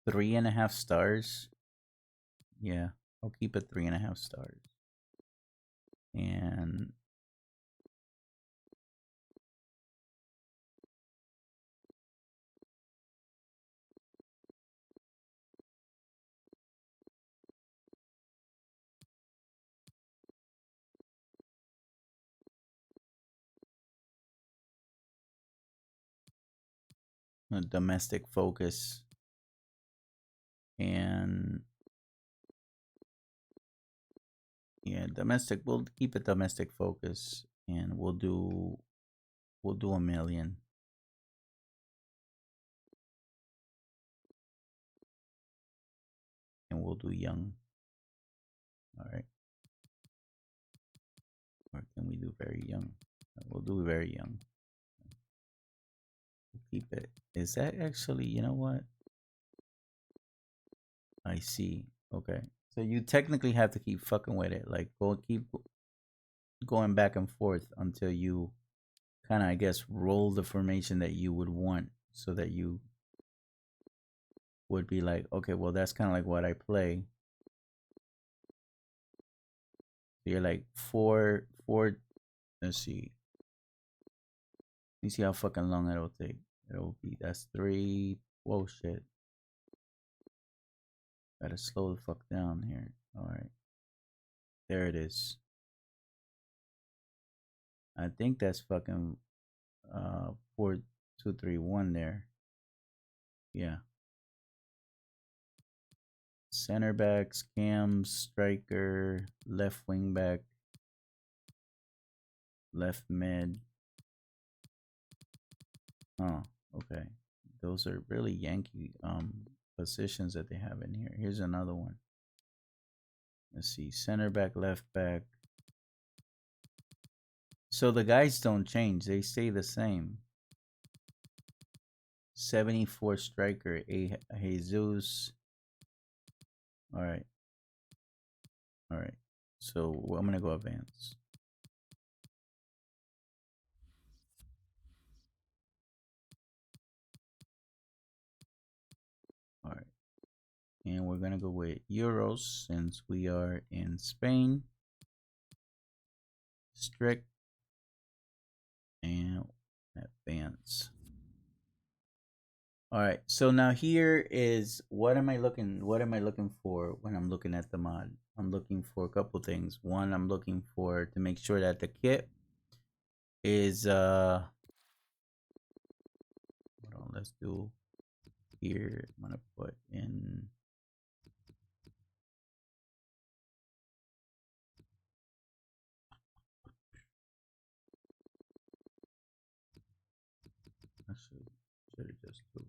3.5 stars? Yeah, I'll keep it 3.5 stars. And a domestic focus, and yeah, domestic. We'll keep it domestic focus, and we'll do 1 million, and we'll do young. All right, or can we do very young? We'll do very young. We'll keep it. Is that actually? You know what? I see. Okay, so you technically have to keep fucking with it. Like, keep going back and forth until you kind of, I guess, roll the formation that you would want, so that you would be like, okay, well, that's kind of like what I play. So you're like four. Let's see. Let me see how fucking long it'll take. It'll be, that's 3. Whoa, shit. Gotta slow the fuck down here. All right, there it is. I think that's fucking 4-2-3-1 there. Yeah. Center backs, cams, striker, left wing back, left mid. Oh, okay. Those are really Yankee positions that they have in here. Here's another one. Let's see. Center back, left back. So the guys don't change. They stay the same. 74 striker, a Jesus. All right. All right. So I'm going to go advance. All right. And we're going to go with Euros since we are in Spain. Strict and advance. All right. So now here is what am I looking for when I'm looking at the mod? I'm looking for a couple things. One, I'm looking for to make sure that the kit is hold on, let's do here. I'm gonna put in I should have just do.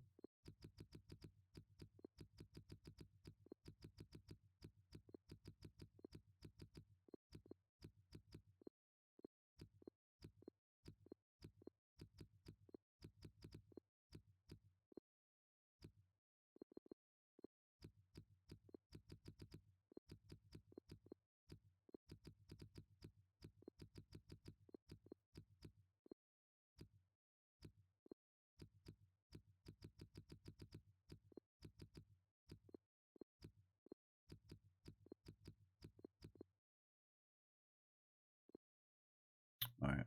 All right.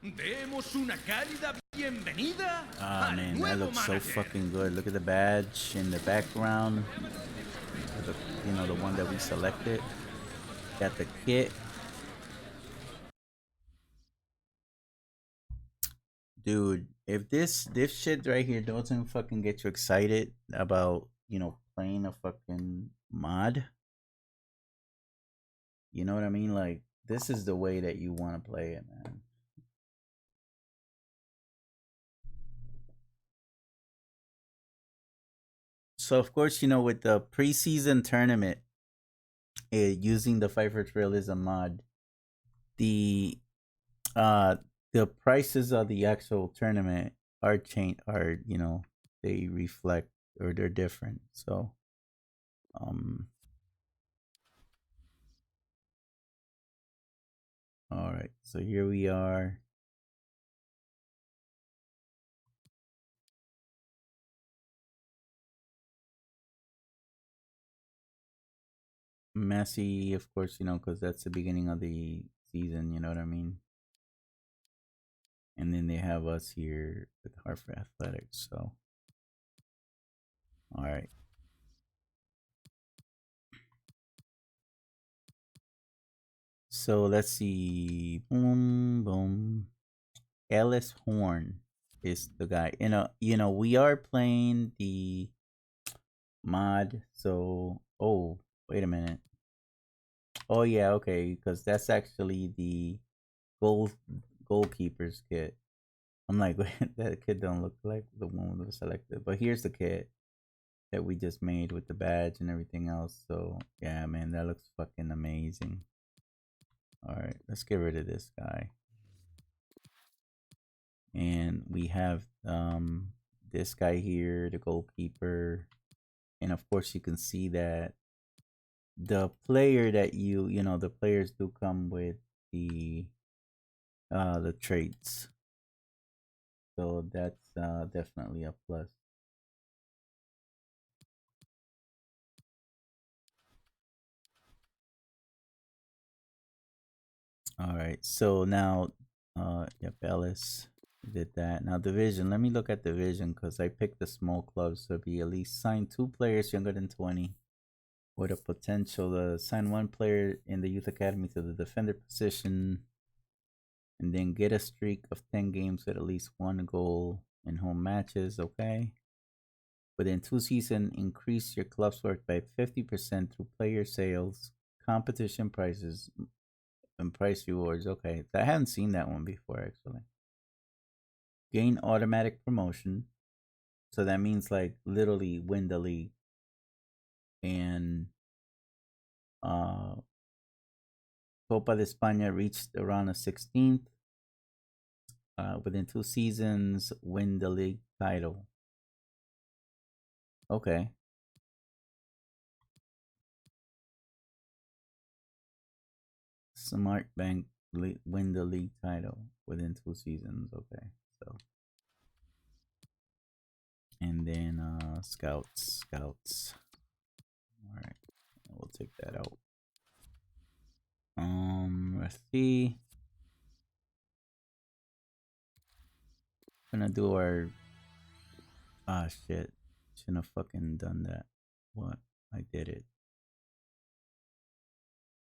Demos una cálida bienvenida. Ah, man, that looks so fucking good. Look at the badge in the background. The one that we selected. Got the kit. Dude, if this shit right here doesn't fucking get you excited about, playing a fucking mod, you know what I mean? Like, this is the way that you want to play it, man. So of course, with the preseason tournament, using the FIFER Realism mod, the uh the prices of the actual tournament are they reflect, or they're different. So all right, so here we are. Messi, of course, because that's the beginning of the season, you know what I mean? And then they have us here with Hartford Athletics. So, all right. So let's see. Boom, boom. Ellis Horn. is the guy. We are playing the mod. So, oh, wait a minute. Oh yeah, okay, because that's actually the goal goalkeeper's kit. I'm like, that kid don't look like the one that was selected. But here's the kit that we just made with the badge and everything else. So yeah, man, that looks fucking amazing. All right, let's get rid of this guy. And we have this guy here, the goalkeeper. And of course you can see that the player that the players do come with the traits. So that's definitely a plus. All right. So now yep, Ellis did that. Now division. Let me look at division because I picked the small clubs to be at least sign 2 players younger than 20 with a potential to sign 1 player in the youth academy to the defender position and then get a streak of 10 games with at least 1 goal in home matches, okay? Within 2 seasons, increase your club's worth by 50% through player sales, competition prices, and price rewards. Okay, I haven't seen that one before actually. Gain automatic promotion, so that means like literally win the league. And Copa de España reached around the 16th. Within 2 seasons, win the league title. Okay. Smart Bank win the league title within 2 seasons. Okay, so and then scouts. All right, we'll take that out. Let's see. Gonna do our. Ah, shit. Shouldn't have fucking done that. What? I did it.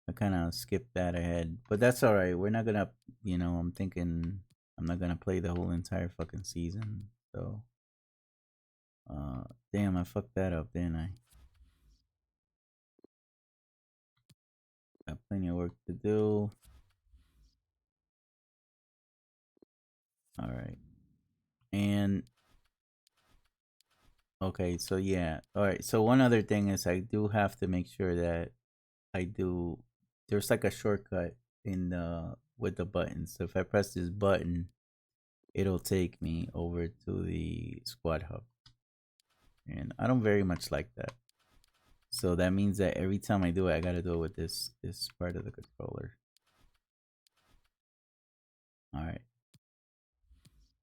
I kind of skipped that ahead, but that's all right. We're not gonna, I'm thinking I'm not gonna play the whole entire fucking season. So, damn, I fucked that up, didn't I? Got plenty of work to do. All right. And okay, so yeah. All right. So one other thing is I do have to make sure that I do there's like a shortcut in the with the buttons. So if I press this button, it'll take me over to the squad hub. And I don't very much like that. So that means that every time I do it, I gotta do it with this part of the controller. All right.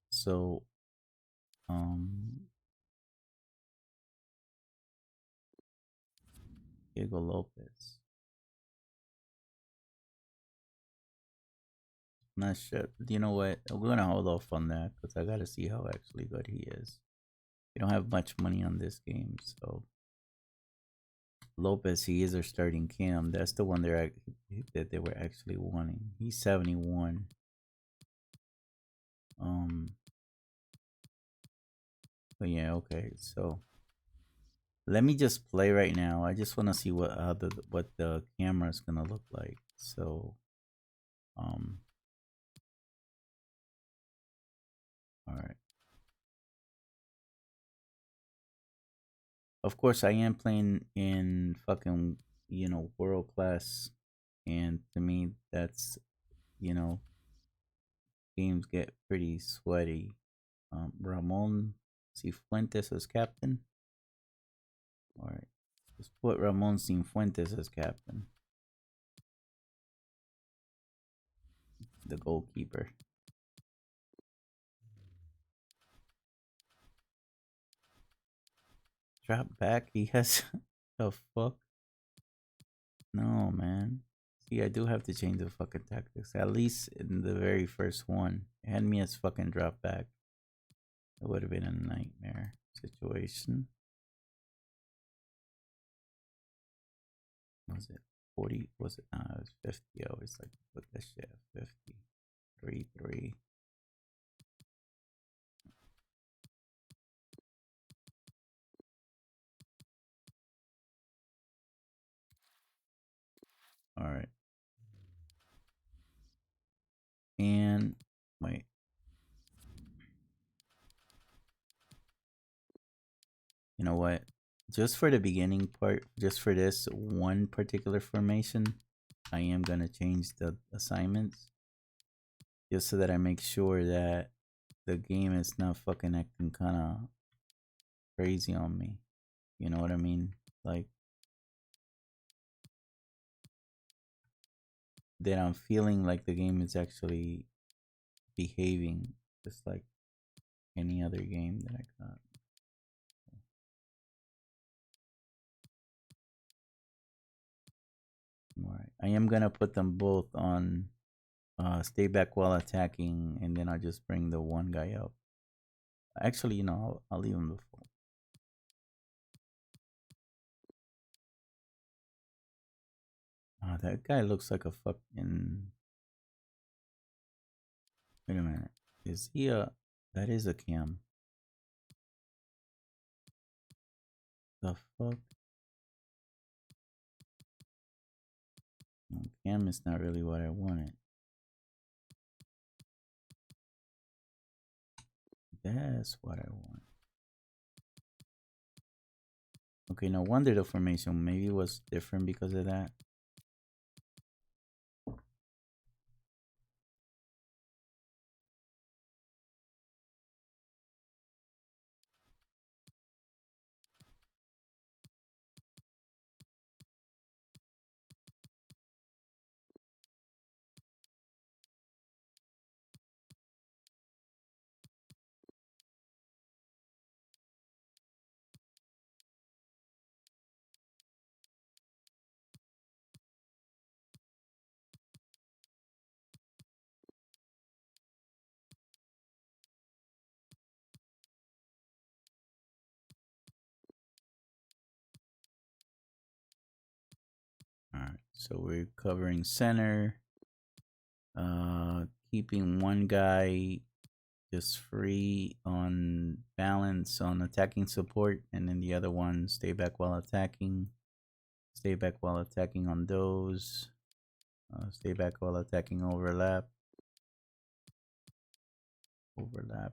So, Diego Lopez. Not sure. You know what? We're gonna hold off on that because I gotta see how actually good he is. We don't have much money on this game, so Lopez, he is our starting cam. That's the one that they were actually wanting. He's 71. But yeah, okay. So let me just play right now. I just want to see what the camera is gonna look like. So, all right. Of course, I am playing in fucking world class, and to me that's you know games get pretty sweaty. Ramon Cifuentes as captain. All right, let's put Ramon Cifuentes as captain, the goalkeeper. Drop back. He has the fuck. No, man. See, I do have to change the fucking tactics. At least in the very first one, hand me as fucking drop back. It would have been a nightmare situation. Was it 40? Was it? Nah, it was 50. I always like to put that shit at 50. 3-3. All right. And wait. You know what? Just for the beginning part, just for this one particular formation, I am going to change the assignments just so that I make sure that the game is not fucking acting kind of crazy on me. You know what I mean? Like, that I'm feeling like the game is actually behaving just like any other game that I got. Alright. I am gonna put them both on stay back while attacking, and then I'll just bring the one guy up. Actually, you know, I'll leave him default. Oh, that guy looks like a fucking. Wait a minute. Is he a. That is a cam. The fuck? No, cam is not really what I wanted. That's what I want. Okay, no wonder the formation maybe was different because of that. Alright, so we're covering center. Keeping one guy just free on balance on attacking support, and then the other one stay back while attacking. Stay back while attacking on those. Stay back while attacking overlap. Overlap.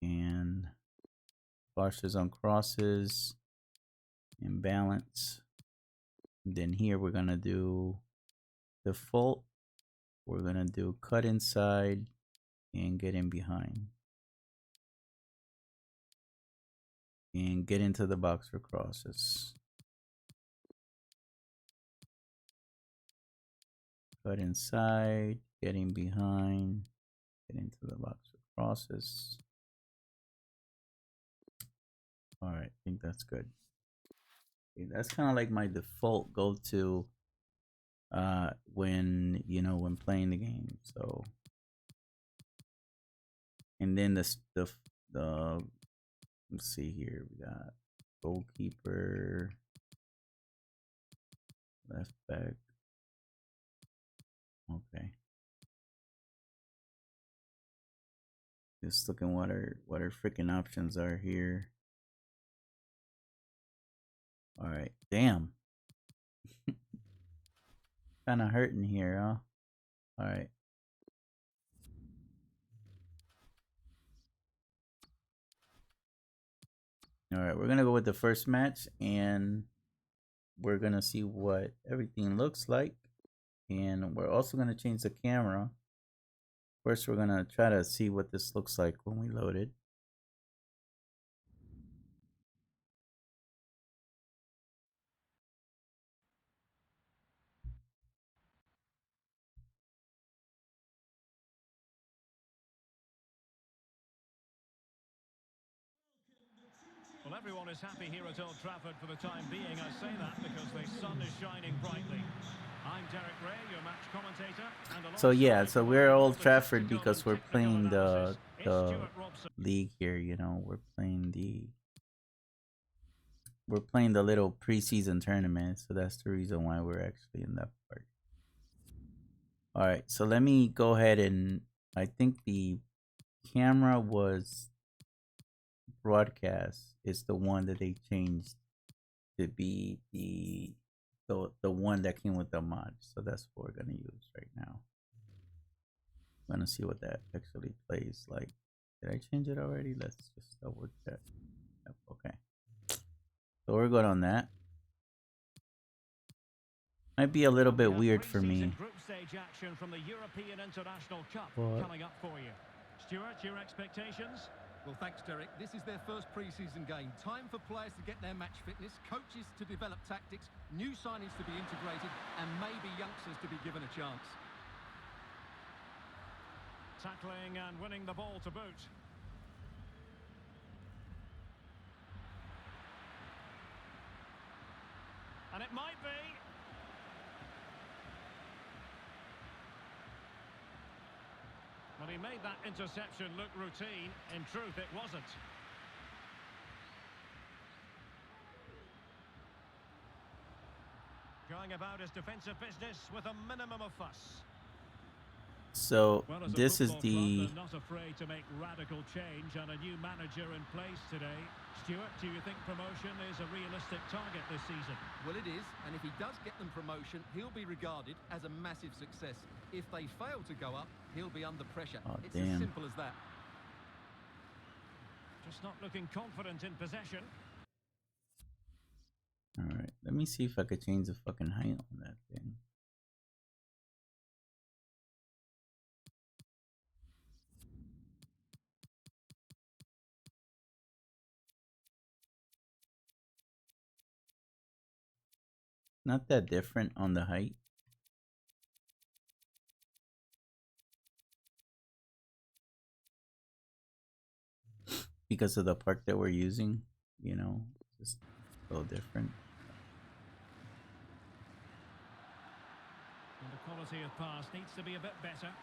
And flashes on crosses. And balance. And then here we're going to do default. We're going to do cut inside and get in behind. And get into the box for crosses. Cut inside, getting behind, get into the box for crosses. All right, I think that's good. Okay, that's kind of like my default go-to when when playing the game. So, and then the let's see here, we got goalkeeper, left back. Okay. Just looking what our freaking options are here. All right, damn. Kind of hurting here, huh? All right. All right, we're gonna go with the first match, and we're gonna see what everything looks like, and we're also gonna change the camera. First, we're gonna try to see what this looks like when we load it. Well, everyone is happy here at Old Trafford for the time being. I say that because the sun is shining brightly. I'm Derek Ray, your match commentator. And So yeah, so we're at Old the Trafford tactical because and we're technical playing analysis is the Stuart Robson. league here. We're playing the little preseason tournament, so that's the reason why we're actually in that part. All right, so let me go ahead, and I think the camera was broadcast is the one that they changed to be the the one that came with the mod. So that's what we're gonna use right now. I'm gonna see what that actually plays like. Did I change it already? Let's just double check. Yep, okay. So we're good on that. Might be a little bit weird for me. Group stage action from the European International Cup What? coming up for you. Stuart, your expectations? Well, thanks, Derek. This is their first pre-season game. Time for players to get their match fitness, coaches to develop tactics, new signings to be integrated, and maybe youngsters to be given a chance. Tackling and winning the ball to boot. And it might be. Well, he made that interception look routine. In truth, it wasn't. Going about his defensive business with a minimum of fuss. So Well, as a this is football the club, they're not afraid to make radical change and a new manager in place today. Stuart, do you think promotion is a realistic target this season? Well, it is, and if he does get them promotion, he'll be regarded as a massive success. If they fail to go up, he'll be under pressure. Oh, it's damn. as simple as that. Just not looking confident in possession. all right. Let me see if I could change the fucking height on that thing. Not that different on the height. Because of the park that we're using, you know, just a little different. And the quality of pass needs to be a bit better.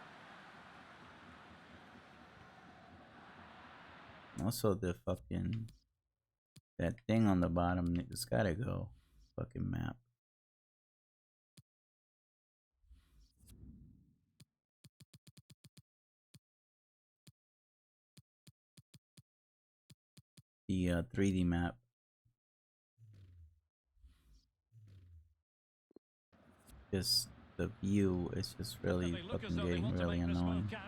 Also, the fucking that thing on the bottom, it's gotta go. Fucking map. The 3D map. Just the view is just really They look as fucking though they getting want to really make this annoying. move count.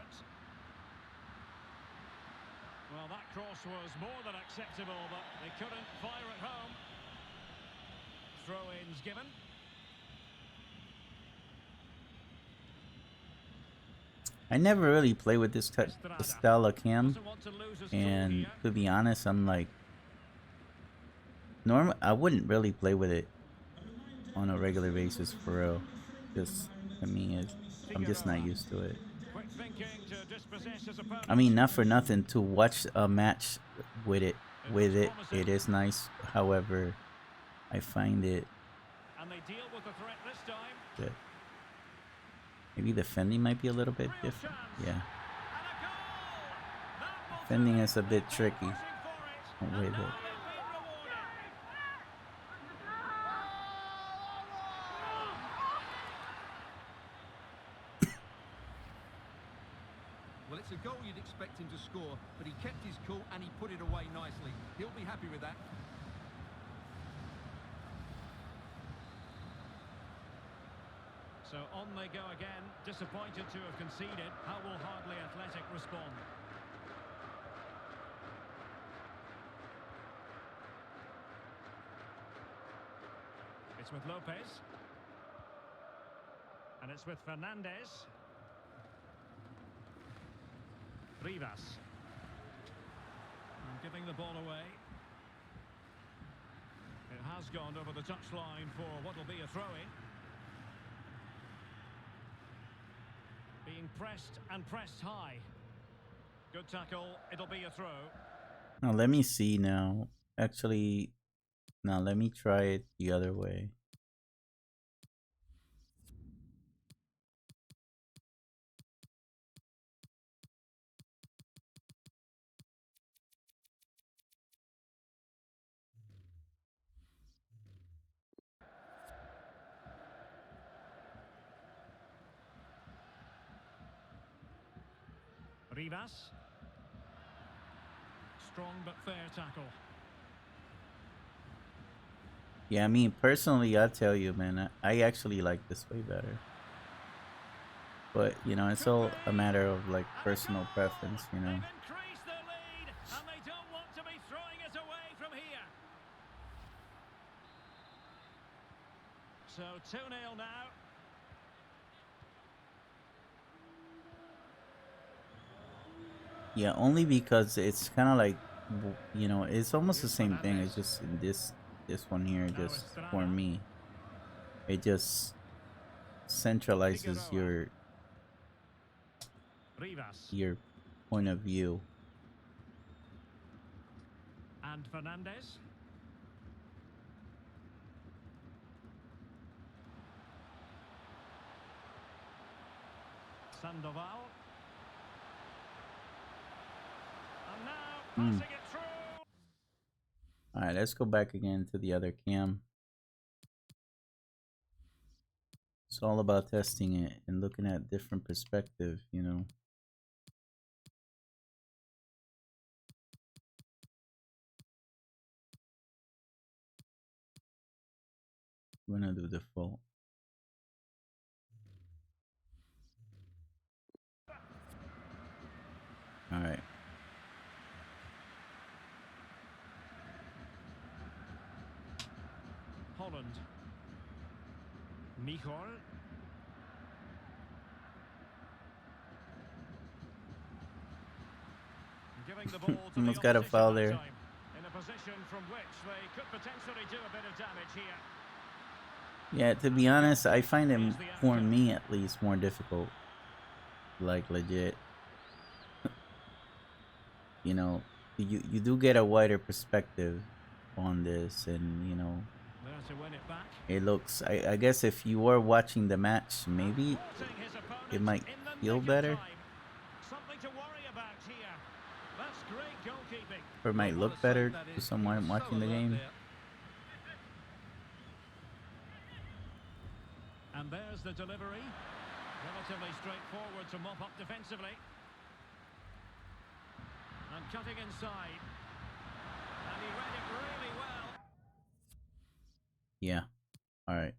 Well, that cross was more than acceptable, but they couldn't fire it home. Throw-ins given. I never really play with this style of cam, Doesn't want to lose his tool and here. to be honest, I'm like, I wouldn't really play with it on a regular basis for real. Just to me, I'm just not used to it. Quick thinking to dispossess his opponent. I mean, not for nothing, to watch a match with it, it is nice. However, I find it And they deal with the threat this time. that maybe defending might be a little bit Real different. chance. Yeah, And a goal. That will defending do it. is a bit They're tricky pushing for it. with And now it. they've been rewarded. Well, it's a goal you'd expect him to score, but he kept his cool and he put it away nicely. He'll be happy with that. So on they go again, disappointed to have conceded. How will Hardley Athletic respond? It's with Lopez. And it's with Fernandez. Rivas. And giving the ball away. It has gone over the touchline for what will be a throw-in. Being pressed and pressed high. Good tackle. It'll be a throw. Now let me see now. Actually, now let me try it the other way. Rivas. Strong but fair tackle. Yeah, I mean, personally, I tell you, man, I actually like this way better. But, you know, it's Could all a be. matter of like And a personal goal! preference, you know. They've increased the lead, and they don't want to be throwing it away from here. So 2-0 now. Yeah, only because it's kind of like, you know, it's almost the Here's same thing. It's Fernandez. just in this one here, Now just for Estrada. me, it just centralizes Figueroa. Rivas. your point of view. And Fernandez. Sandoval. And now Hmm. passing it through. All right, let's go back again to the other cam. It's all about testing it and looking at different perspective, you know. I'm gonna do default. All right. Holland. Nicol. Giving the ball to the Almost got a opposition foul that there. time. In a position from which they could potentially do a bit of damage here. Yeah, to be honest, I find it, for me at least, more difficult. Like legit, you know, you do get a wider perspective on this, and you know, There to win it back. it looks. I guess if you were watching the match, And maybe thwarting his it opponent might in the feel nick of better, time. Something to worry about here. That's great goalkeeping. or it Well, might what a look save better that to is. He was someone so watching the alert game. there. And there's the delivery. Relatively straightforward to mop up defensively. And cutting inside. And he read it really well. Yeah. All right.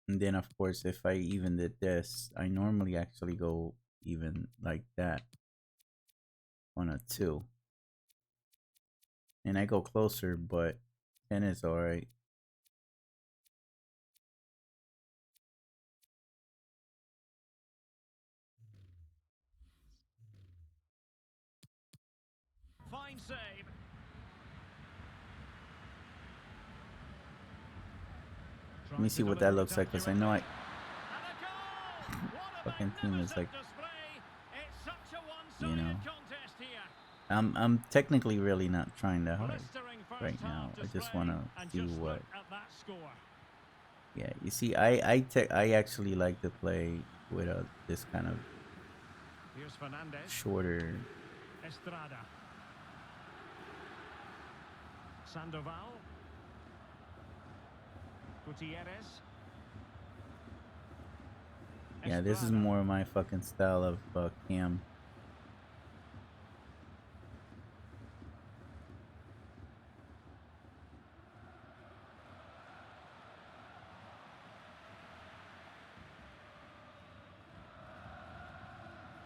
And then of course, if I even did this, I normally actually go even like that on a 2. And I go closer, but 10 is alright. Fine save. Let me Trying to see what deliver that it looks like, because I accurately. know And a goal! What a fucking team is like, magnificent display! It's such a you know, one-sided contest here. I'm technically really not trying that hard Blistering right first now. half I just display, want to and see just what. look at that score. Yeah, you see, I actually like to play with this kind of Here's Fernandez. shorter. Estrada. Sandoval. Gutierrez. Yeah, this is Estrada. more my fucking style of cam.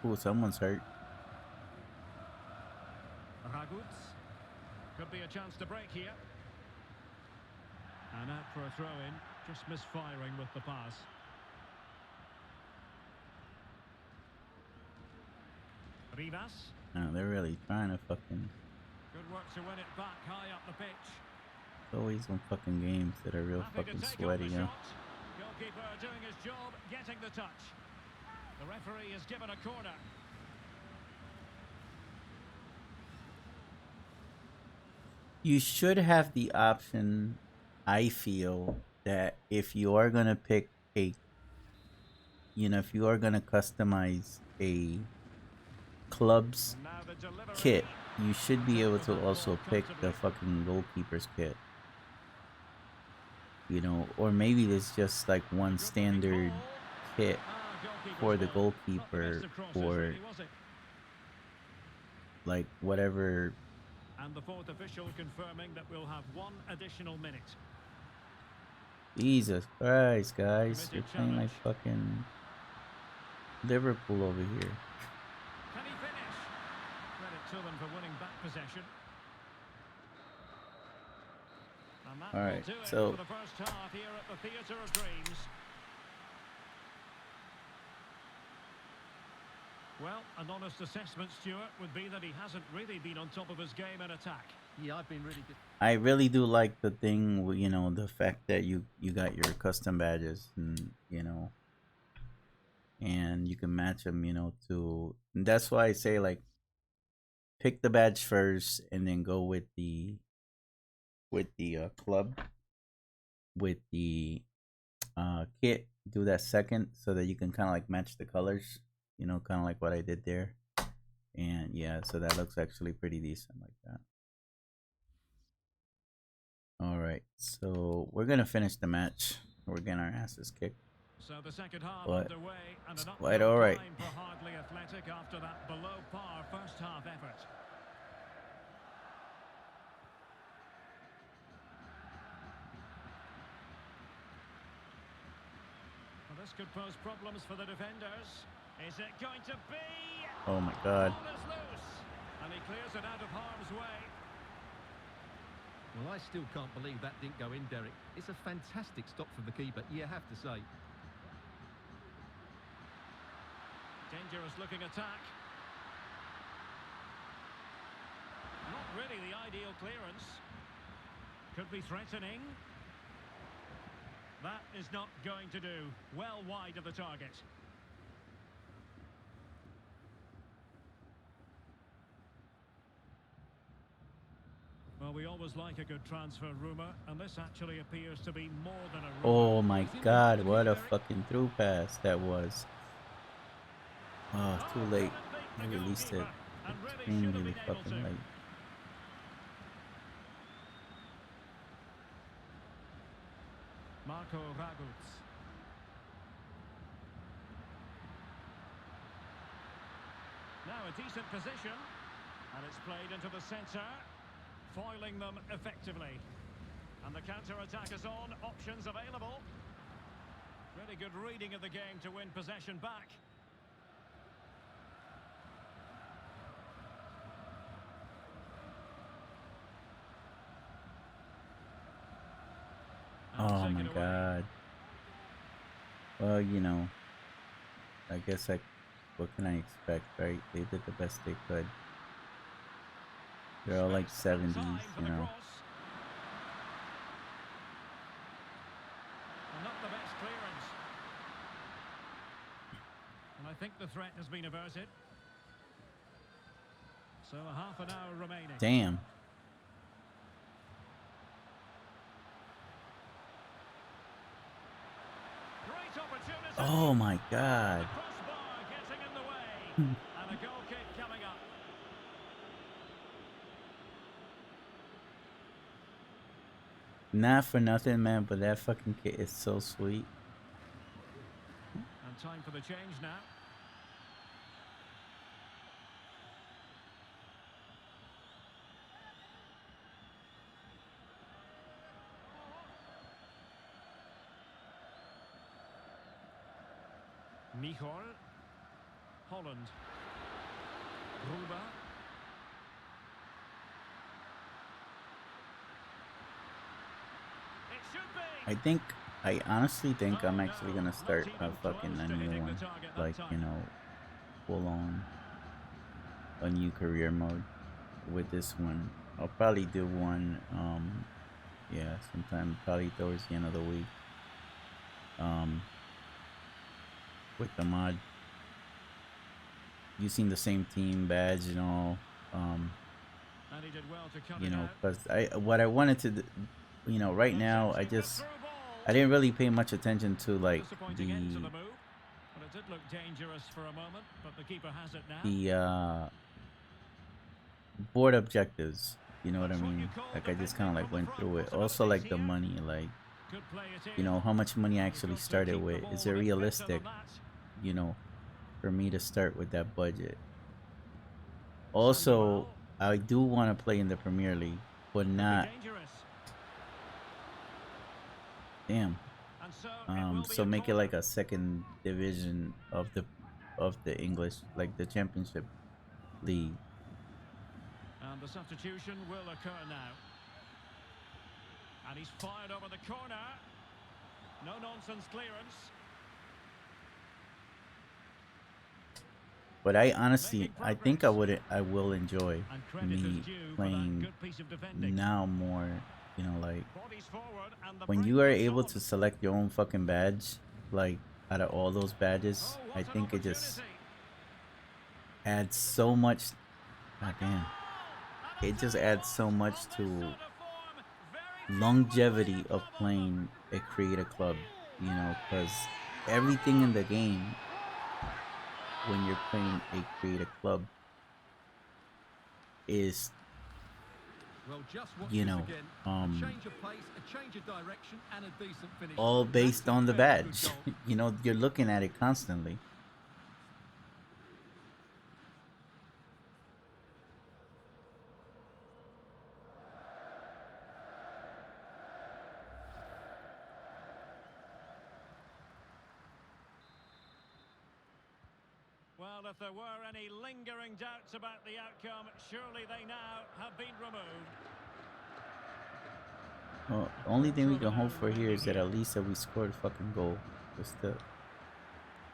Ooh, someone's hurt. Raguts. Could be a chance to break here. And out for a throw-in. Just misfiring with the pass. Rivas. No, they're really trying to fucking. Good work to win it back high up the pitch. Always some fucking games that are real Happy to fucking take on sweaty, the huh? shot. Goalkeeper doing his job, getting the touch. The referee is given a corner. You should have the option, I feel, that if you are gonna pick a, you know, if you are gonna customize a club's And now the delivery. kit, you should be Check able with to that ball also pick the comfortably. fucking goalkeeper's kit. you know, or maybe there's just like one standard kit for the goalkeeper or like whatever. And the fourth official confirming that we'll have one additional minute. Jesus Christ, guys, you're playing like fucking Liverpool over here. Can he finish? Credit to them for winning back possession. And that All right, will do it so for the first half here at the Theatre of Dreams. Well, an honest assessment, Stuart, would be that he hasn't really been on top of his game in attack. Yeah, I've been really good. I really do like the thing, you know, the fact that you got your custom badges, and you know, and you can match them, you know, to. And that's why I say like, pick the badge first, and then go with the club, with the kit. Do that second, so that you can kind of like match the colors, you know, kind of like what I did there. And yeah, so that looks actually pretty decent like that. All right, so we're gonna finish the match. We're getting our asses kicked. So the second half But underway, and it's an quite uphill all right. climb for Hardly Athletic after that below par first half effort. Well, this could pose problems for the defenders. Is it going to be? Oh my God. Ball is loose, and he clears it out of harm's way. Well, I still can't believe that didn't go in, Derek. It's a fantastic stop from the keeper, you have to say. Dangerous looking attack. Not really the ideal clearance. Could be threatening. That is not going to do. Well wide of the target. Well, we always like a good transfer rumour, and this actually appears to be more than a rumour. Oh my God, what a fucking through pass that was. Oh, too late. I released it extremely fucking late. Marco Raguts. Now a decent position, and it's played into the centre, foiling them effectively. And the counter-attack is on, options available. Really good reading of the game to win possession back. Oh my God. Well, you know, I guess what can I expect, right? They did the best they could. They're all like 70s, you know. Not the best clearance. And I think the threat has been averted. So a half an hour remaining. Damn. Great opportunity. Oh my God. The crossbar getting in the way. And a goal kick coming up. Not for nothing, man, but that fucking kit is so sweet. And time for the change now. Michel. Holland. Gruber. It should be. I honestly think I'm actually gonna start a fucking a new one. Like, you know, full on a new career mode with this one. I'll probably do one, yeah, sometime probably towards the end of the week. With the mod. Using the same team badge and all. And he did well to cut You it know, out. because what I wanted to, you know, right now I didn't really pay much attention to like Disappointing end to the move. But it did look dangerous for a moment, but the keeper has it now. the board objectives. You know what I mean? Like I just kind of like went through it. Also like the money, like Could play it you in. know, how much money I He's actually got to started keep the with. ball Is it a bit better realistic, than that. you know, for me to start with that budget? Sandoval. Also, I do want to play in the Premier League, but Could be not. dangerous. Damn. And so it will be So a make it corner. like a second division of the English, like the Championship League. And the substitution will occur now. And he's fired over the corner. No nonsense clearance. But I honestly, Making I think progress. I will enjoy And credit is me due for that playing good piece of defending. now more. You know, like Bodies forward and the when break you are comes able on. to select your own fucking badge, like out of all those badges, Oh, I what an think it just opportunity. adds so much. God A goal! damn. And It I'll just tell you adds what, so on much this to sort of form, very few will play longevity a of club over. playing a create a club, you know, because everything in the game when you're playing a create a club is, Well, just watch you this know, again. A change of pace, a change of direction, and a decent finish. all That's based a on the very good badge. goal. You know, you're looking at it constantly. Well, if there were any lingering doubts about the outcome, surely they now have been removed. Well, A only thing we quarter of can an hope hour for here remaining is that here. at least that we scored a fucking goal. Just the,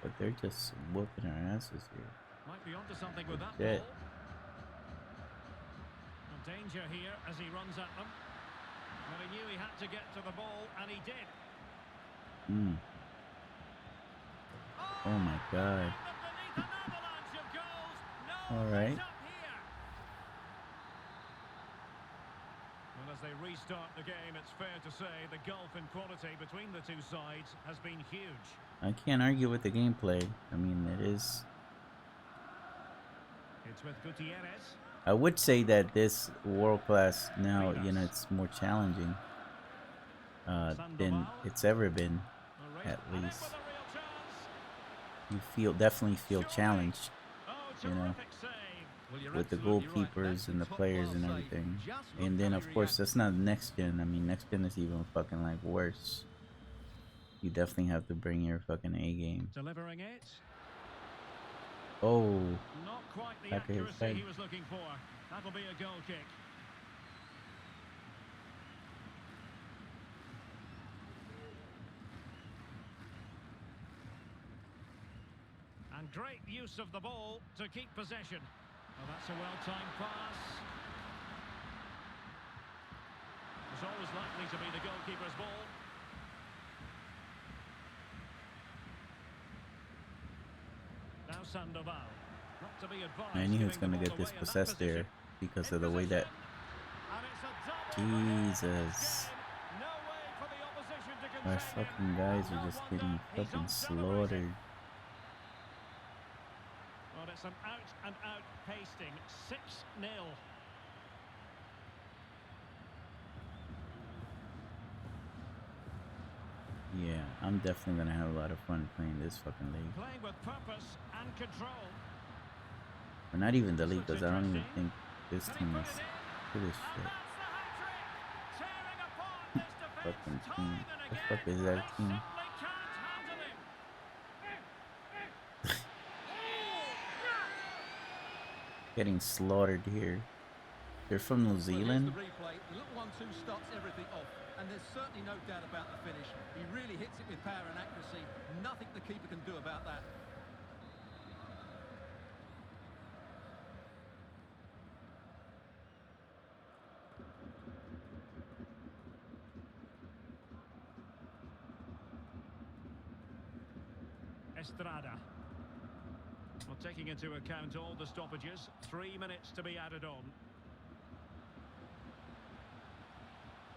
but they're just whooping our asses here. Might be onto something with that Shit. ball. A danger here as he runs at them. Well, he knew he had to get to the ball, and he did. Mm. Oh my god. And beneath an avalanche of goals, no All let right. up here. Well, as they restart the game, it's fair to say the gulf in quality between the two sides has been huge. I can't argue with the gameplay. I mean, it is. It's with Gutierrez. I would say that this world class now, you know, Rivas. it's more challenging than Sandoval. it's ever been. At And in with least a real chance. you definitely feel Surely. challenged, Oh, you know, terrific save. Well, you're with the absolutely right. That's goalkeepers and a the players top-class and save. everything. Just look And how then he of course reacted. that's not next gen. I mean, next gen is even fucking like worse. You definitely have to bring your fucking A game. Delivering it. Oh, Not quite the back of his accuracy head. he was looking for. That'll be a goal kick. And great use of the ball to keep possession. Well, that's a well-timed pass. It's always likely to be the goalkeeper's ball. Now Sandoval. Not to be advised. I knew he was giving the gonna ball get away in that dispossessed there position. because In of the way position. that And it's a double winner of this Jesus, game. No way for the opposition to our contain him. fucking guys No are just wonder getting he's fucking uncelerated. slaughtered. Well, it's an out-and-out pasting. 6-0. Yeah, I'm definitely gonna have a lot of fun playing this fucking league. Playing with purpose and control. Or not even the This league, looks because I don't even interesting. think this Can he team put is it in? for this And shit. that's the hat-trick. Tearing apart this Fucking defence team. time and The again. fuck is They that team? simply can't handle him. Getting slaughtered here. They're from New Well, here's Zealand. the replay. The little 1-2 starts everything off, and there's certainly no doubt about the finish. He really hits it with power and accuracy. Nothing the keeper can do about that. Estrada. Well, taking into account all the stoppages, 3 minutes to be added on.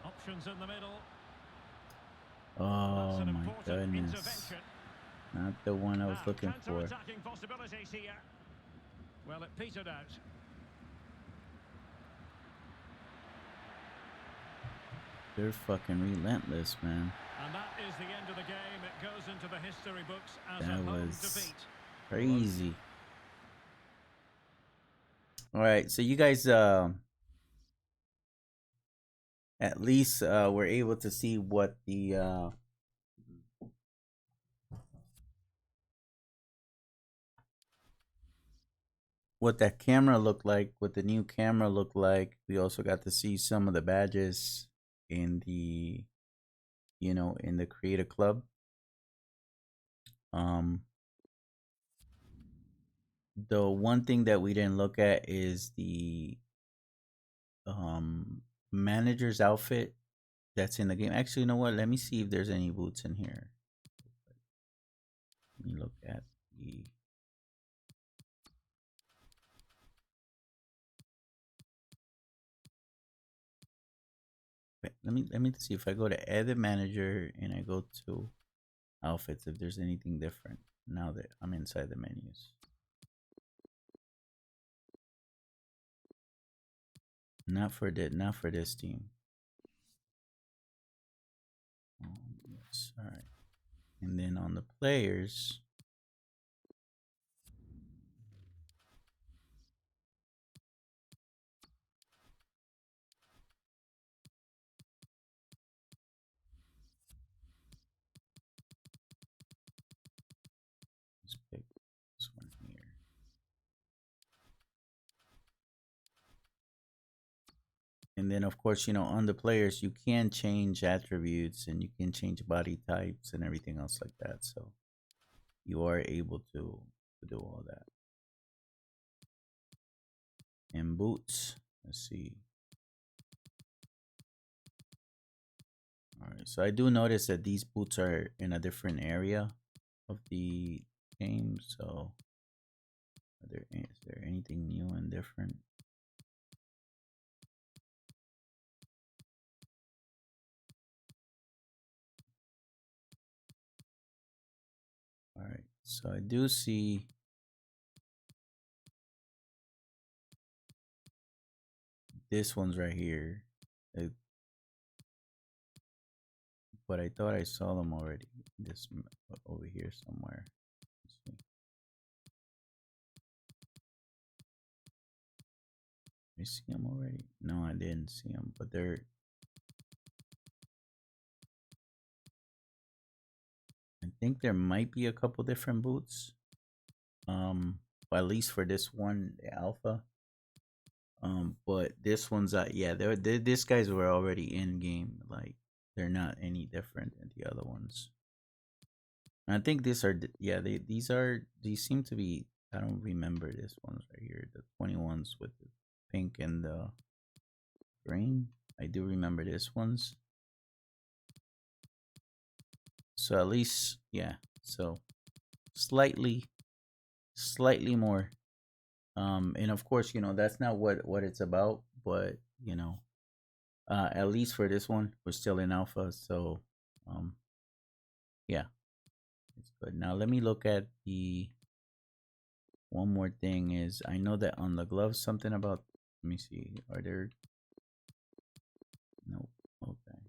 Options in the middle. Oh That's an my important goodness. intervention. Not the one I was Now, looking for. counter-attacking possibilities here. Well, it petered out. They're fucking relentless, man. And that is the end of the game. It goes into the history books as a That home was defeat. crazy. All right, so you guys at least were able to see what the what that camera looked like, what the new camera looked like. We also got to see some of the badges in the, you know, in the Creator Club. The one thing that we didn't look at is the manager's outfit that's in the game. Actually, you know what? Let me see if there's any boots in here. Let me look at the. Let me see if I go to edit manager and I go to outfits if there's anything different now that I'm inside the menus. Not for this team. Yes, all right. And then on the players, let's pick this one here. And then of course, you know, on the players, you can change attributes and you can change body types and everything else like that. So you are able to do all that. And boots, let's see. All right, so I do notice that these boots are in a different area of the game. So is there anything new and different? All right, so I do see this one's right here. But I thought I saw them already. This over here somewhere. Let's see. I see them already. No, I didn't see them, but they're. I think there might be a couple different boots. At least for this one, the alpha. But this one's yeah, these guys were already in game. Like they're not any different than the other ones. And I think these are yeah, these seem to be. I don't remember this ones right here, the 21s with the pink and the green. I do remember this ones. So at least yeah. So slightly more. And of course, you know, that's not what it's about, but you know, at least for this one, we're still in alpha, so yeah, it's good. Now let me look at the one more thing is I know that on the gloves something about let me see, are there no okay.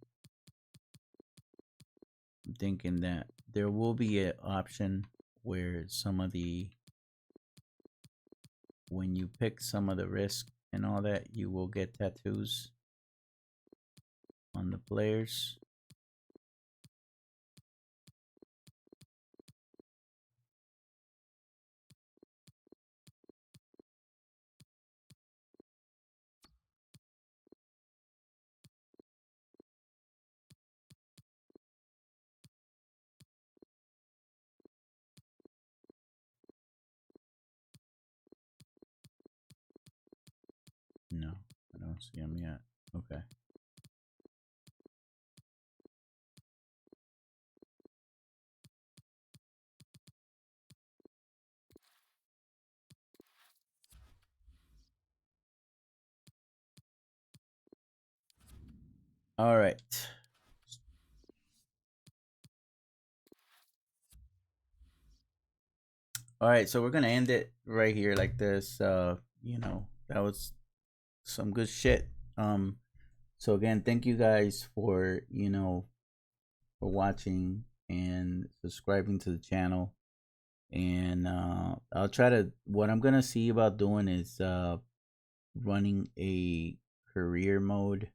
I'm thinking that there will be an option where some of the when you pick some of the risk and all that, you will get tattoos on the players. No, I don't see them yet. Okay. All right. All right, so we're gonna end it right here like this. You know, that was some good shit. So again, thank you guys for, you know, for watching and subscribing to the channel. And I'll try to. What I'm gonna see about doing is running a career mode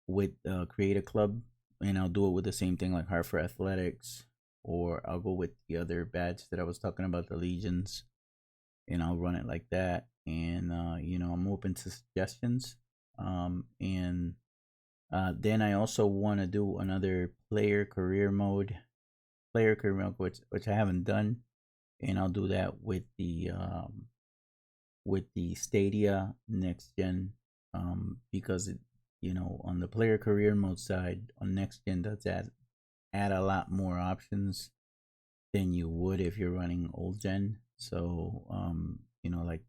with create a club, and I'll do it with the same thing like Hartford Athletics, or I'll go with the other badge that I was talking about, the Legions, and I'll run it like that. And I'm open to suggestions. And then I also want to do another player career mode, which I haven't done, and I'll do that with the Stadia next gen, because on the player career mode side on next gen does add a lot more options than you would if you're running old gen. So like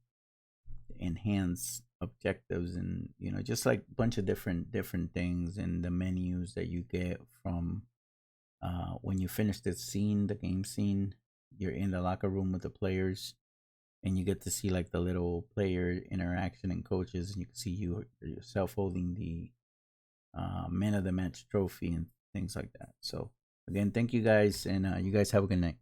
enhance objectives, and just like a bunch of different things in the menus that you get from when you finish the game scene. You're in the locker room with the players, and you get to see like the little player interaction and coaches, and you can see yourself holding the man of the match trophy and things like that. So again, thank you guys, and you guys have a good night.